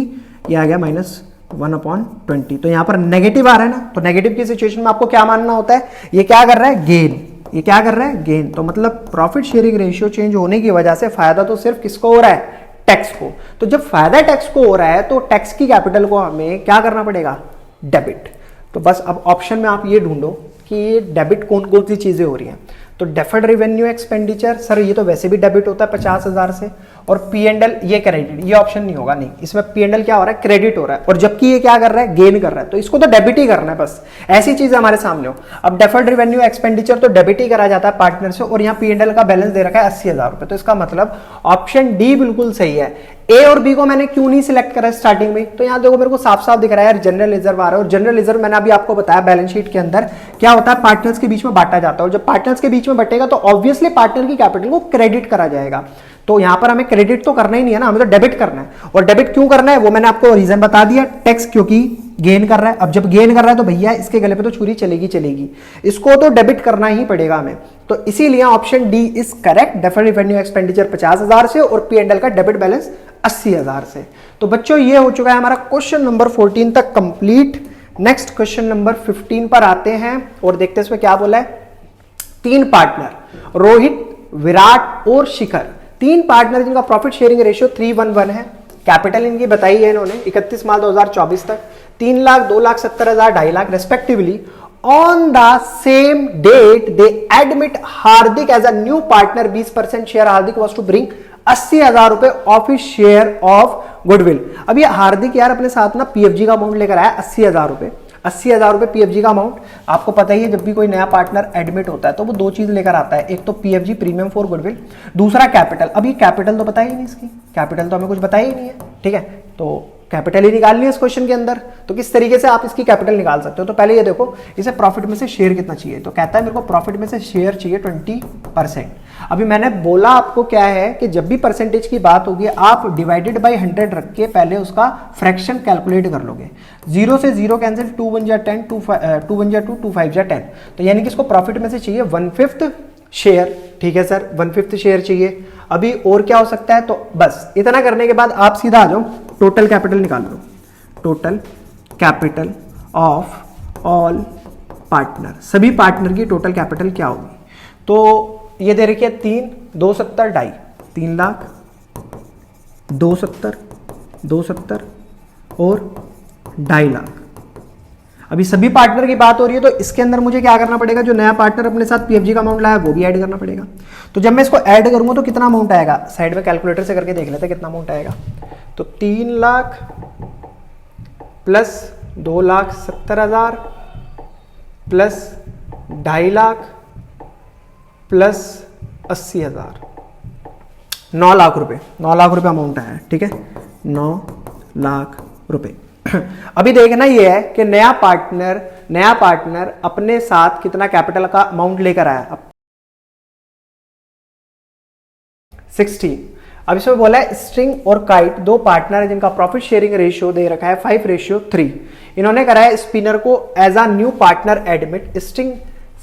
ये आ गया माइनस 1/20। तो यहां पर नेगेटिव आ रहा है ना, तो नेगेटिव की सिचुएशन में आपको क्या मानना होता है, ये क्या कर रहा है, गेन। ये क्या कर रहा है, गेन। तो मतलब प्रॉफिट शेयरिंग रेशियो चेंज होने की वजह से फायदा तो सिर्फ किसको हो रहा है, टैक्स को। तो जब फायदा टैक्स को हो रहा है तो टैक्स की कैपिटल को हमें क्या करना पड़ेगा, डेबिट। तो बस अब ऑप्शन में आप ये ढूंढो कि ये डेबिट कौन कौन सी चीजें हो रही हैं। तो डेफर्ड रेवेन्यू एक्सपेंडिचर, सर ये तो वैसे भी डेबिट होता है 50,000 से, और P&L ये क्रेडिट, ये ऑप्शन नहीं होगा, नहीं, इसमें P&L क्या हो रहा है, क्रेडिट हो रहा है, और जबकि ये क्या कर रहा है, गेन कर रहा है, तो इसको तो डेबिट ही करना है बस। ऐसी चीज हमारे सामने हो। अब डेफर्ड रेवेन्यू एक्सपेंडिचर तो डेबिट ही करा जाता है पार्टनर से, और यहाँ P&L का बैलेंस दे रखा है 80,000 रुपए। तो इसका मतलब ऑप्शन डी बिल्कुल सही है। ए और बी को मैंने क्यों नहीं सिलेक्ट करा स्टार्टिंग में, तो यहाँ देखो मेरे को साफ साफ दिख रहा है यार, जनरल रिजर्व आ रहा है, और जनरल रिजर्व मैंने अभी आपको बताया बैलेंस शीट के अंदर क्या होता है, पार्टनर्स के बीच में बांटा जाता है, और जब पार्टनर्स के बीच में बटेगा तो ऑब्वियसली पार्टनर की कैपिटल को क्रेडिट करा जाएगा। तो यहाँ पर हमें क्रेडिट तो करना ही नहीं है ना, हमें तो डेबिट करना है। और डेबिट क्यों करना है वो मैंने आपको रीजन बता दिया, टैक्स क्योंकि गेन कर रहा है। अब जब गेन कर रहा है तो भैया इसके गले पे तो छुरी चलेगी चलेगी, इसको तो डेबिट करना ही पड़ेगा हमें। तो इसीलिए option D is correct. Deferred revenue expenditure 50,000 से और P&L का डेबिट बैलेंस 80,000 से। तो बच्चों ये हो चुका है हमारा क्वेश्चन नंबर 14 तक कंप्लीट। नेक्स्ट क्वेश्चन नंबर 15 पर आते हैं और देखते हैं इसमें क्या बोला है। 3 पार्टनर रोहित, विराट और शिखर, 3 पार्टनर जिनका प्रॉफिट शेयरिंग रेशियो 3:1 है। कैपिटल इनकी बताई है इन्होंने 31 मार्च 2024 तक 3 लाख, 2 लाख 70,000, 2.5 लाख respectively. On the same date they admit Hardik as a new partner, 20% share Hardik was to bring 80,000 रुपए of his share of goodwill. अब ये हार्दिक यार अपने साथ ना पीएफजी का अमाउंट लेकर आया 80,000 रुपए, 80,000 रुपए पीएफजी का अमाउंट। आपको पता ही है जब भी कोई नया पार्टनर एडमिट होता है तो वो 2 चीज लेकर आता है, एक तो पीएफजी प्रीमियम फॉर गुडविल, दूसरा कैपिटल। अब ये कैपिटल तो पता ही नहीं, इसकी कैपिटल तो हमें कुछ बताया ही नहीं है, ठीक है। तो कैपिटल ही निकालनी है इस क्वेश्चन के अंदर। तो किस तरीके से आप इसकी कैपिटल निकाल सकते हो, तो पहले ये देखो इसे प्रॉफिट में से शेयर कितना चाहिए। तो कहता है मेरे को प्रॉफिट में से शेयर चाहिए 20%। अभी मैंने बोला आपको क्या है कि जब भी परसेंटेज की बात होगी आप डिवाइडेड बाय 100 रख के पहले उसका फ्रैक्शन कैलकुलेट कर लोगे। 0 से 0 कैंसिल, 2 1 जा 10, 2 1 जा 2, 2 5 जा 10। तो यानी कि इसको प्रॉफिट में से चाहिए 1/5 शेयर, ठीक है सर 1/5 शेयर चाहिए। अभी और क्या हो सकता है, तो बस इतना करने के बाद आप सीधा आ जाओ टोटल कैपिटल निकाल लो। Total capital of all partner, सभी पार्टनर की टोटल कैपिटल क्या होगी। तो ये दे रखी है 3, 2 70, 2.5, 3 लाख, 2 70, 2 70 और 2.5 लाख। अभी सभी पार्टनर की बात हो रही है तो इसके अंदर मुझे क्या करना पड़ेगा, जो नया पार्टनर अपने साथ पीएफजी का अमाउंट लाया वो भी ऐड करना पड़ेगा। तो जब मैं इसको ऐड करूंगा तो कितना अमाउंट आएगा, साइड में कैलकुलेटर से करके देख लेते हैं कितना अमाउंट आएगा। तो 3 lakh plus 2,70,000 plus 2.5 lakh plus 80,000, 9 lakh रुपए, 9 लाख रुपए अमाउंट आया है, ठीक है 9 लाख रुपए। अभी देखना ये है कि नया पार्टनर अपने साथ कितना कैपिटल का अमाउंट लेकर आया, 16। अब इसमें बोला है स्ट्रिंग और काइट 2 पार्टनर है जिनका प्रॉफिट शेयरिंग रेशियो दे रखा है 5:3। इन्होंने करा है स्पिनर को as a new partner admit. String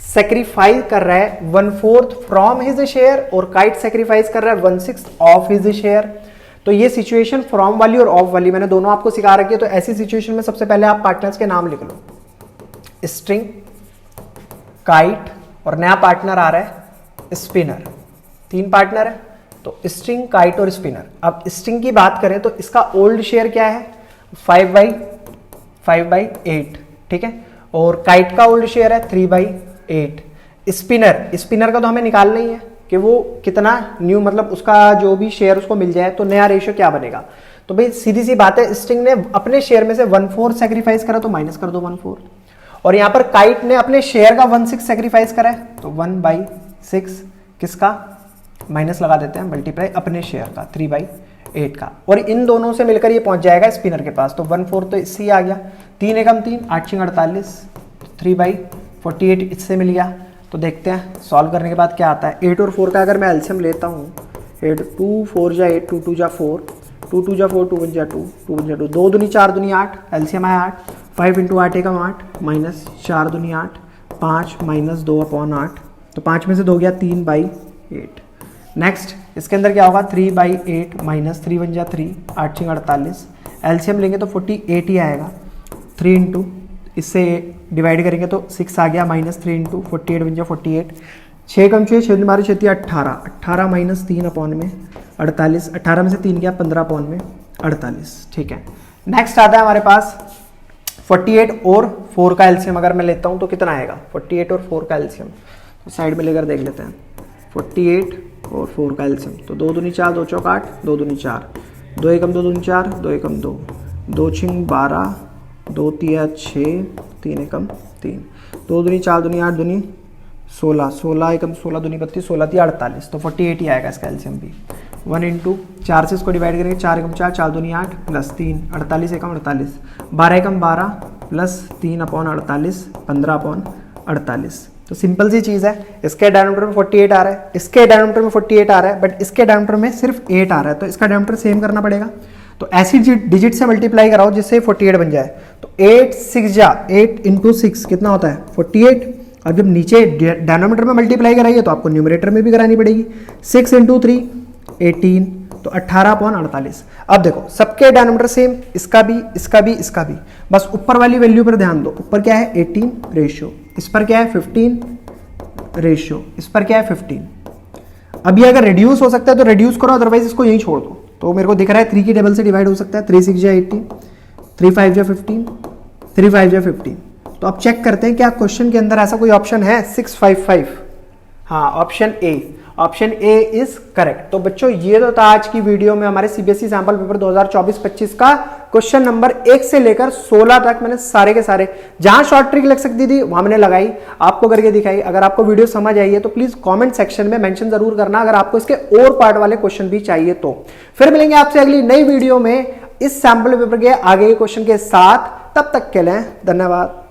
sacrifice कर रहा है 1/4 फ्रॉम हिज शेयर और काइट सेक्रीफाइस कर रहा है 1/6 ऑफ हिज शेयर। तो ये सिचुएशन फ्रॉम वाली और ऑफ वाली मैंने दोनों आपको सिखा रखी है। तो ऐसी सिचुएशन में सबसे पहले आप पार्टनर्स के नाम लिख लो, स्ट्रिंग, काइट और नया पार्टनर आ रहा है स्पिनर। 3 पार्टनर है तो स्ट्रिंग, काइट और स्पिनर। अब स्ट्रिंग की बात करें तो इसका ओल्ड शेयर क्या है 5/8, ठीक है। और काइट का ओल्ड शेयर है 3/8। स्पिनर का तो हमें निकालना ही है कि वो कितना न्यू, मतलब उसका जो भी शेयर उसको मिल जाए तो नया रेशियो क्या बनेगा। तो भाई सीधी सी बात है, स्ट्रिंग ने अपने शेयर में से 1/4 सेक्रीफाइस करा तो माइनस कर दो 1/4, और यहां पर काइट ने अपने शेयर का 1/6 सेक्रीफाइस करा है तो 1/6 किसका माइनस लगा देते हैं, मल्टीप्लाई अपने शेयर का 3/8 का, और इन दोनों से मिलकर ये पहुंच जाएगा स्पिनर के पास। तो 1/4 तो इससे ही आ गया, 3 एकम 3, 8 छिंग 48, 3/48 इससे मिल गया। तो देखते हैं सॉल्व करने के बाद क्या आता है। 8 और 4 का अगर मैं एलसीएम लेता हूँ, 8 2 4 जा 8, 2 2 जा 4, 2 2 जा 4, 2 1 जा 2, 2 1 जा 2, 2 दूनी 4 दूनी 8, एलसीएम आया 8, 5 × 8 एकम 8 माइनस 4 दूनी 8, 5 माइनस 2/8, तो 5 में से 2 गया 3/8। नेक्स्ट इसके अंदर क्या होगा 3/8 माइनस 3 1 जा 3, 8 छिंग 48, एलसीएम लेंगे तो 48 ही आएगा। 3 इंटू इससे डिवाइड करेंगे तो 6 आ गया, माइनस 3 इंटू 48 1 जा 48, 6 कम 6 6 मारे 6 18, 18 माइनस 3/में 48, 18 में से 3 गया 15 में 48, ठीक है। नेक्स्ट आता है हमारे पास 48 और 4 का एलसीएम अगर मैं लेता हूं तो कितना आएगा, 48 और 4 का एलसीएम तो साइड में लेकर देख लेते हैं। 48 और 4 का एलसीएम तो 2 दूनी 4, 2 चौक 8, 2 दूनी 4, 2 एकम 2 दूनी 4, 2 एकम 2, 2 छिंग 12, 2 तिया 6, 3 एकम 3, 2 दूनी 4 दूनी 8 दूनी 16, 16 एकम 16 दूनी 32, 16 तिया 48, तो 48 ही आएगा इसका एलसीएम भी। 1 इंटू 4 से इसको डिवाइड करेंगे, 4 एकम 4, 4 दूनी 8 प्लस 3, 48 एकम 48, 12 एकम 12 प्लस 3/48, 15/48, तो सिंपल सी चीज़ है, इसके डायमीटर में 48 आ रहा है, इसके डायमीटर में 48 आ रहा है, बट इसके डायमीटर में सिर्फ 8 आ रहा है, तो इसका डायमीटर सेम करना पड़ेगा। तो ऐसी डिजिट से मल्टीप्लाई कराओ जिससे 48 बन जाए। तो 8 6 जा 8 इंटू 6 कितना होता है 48। अब जब नीचे डायनोमीटर में मल्टीप्लाई कराइए तो आपको न्यूमरेटर में भी करानी पड़ेगी। 6 इंटू 3 18, तो 18/48। अब देखो सबके डायनोमीटर सेम, इसका भी इसका भी इसका भी, बस ऊपर वाली वैल्यू पर ध्यान दो। ऊपर क्या है 18 रेशियो, इस पर क्या है 15 रेशियो, इस पर क्या है 15। अब ये अगर रिड्यूस हो सकता है तो रिड्यूस करो, अदरवाइज इसको यहीं छोड़ दो। तो मेरे को दिख रहा है 3 की टेबल से डिवाइड हो सकता है। 3 6 जा 18, 3 5 जा 15, 3 5 जा 15। तो अब चेक करते हैं क्या क्वेश्चन के अंदर ऐसा कोई ऑप्शन है 655। हाँ, ऑप्शन ए इज करेक्ट। तो बच्चों ये तो था आज की वीडियो में हमारे सीबीएसई सैंपल पेपर 2024-25 का क्वेश्चन नंबर 1 से लेकर 16 तक मैंने सारे के सारे जहां शॉर्ट ट्रिक लग सकती थी वहां मैंने लगाई, आपको करके दिखाई। अगर आपको वीडियो समझ आई है तो प्लीज कमेंट सेक्शन में मेंशन जरूर करना अगर आपको इसके और पार्ट वाले क्वेश्चन भी चाहिए तो। फिर मिलेंगे आपसे अगली नई वीडियो में इस सैंपल पेपर के आगे के क्वेश्चन के साथ। तब तक के लिए धन्यवाद।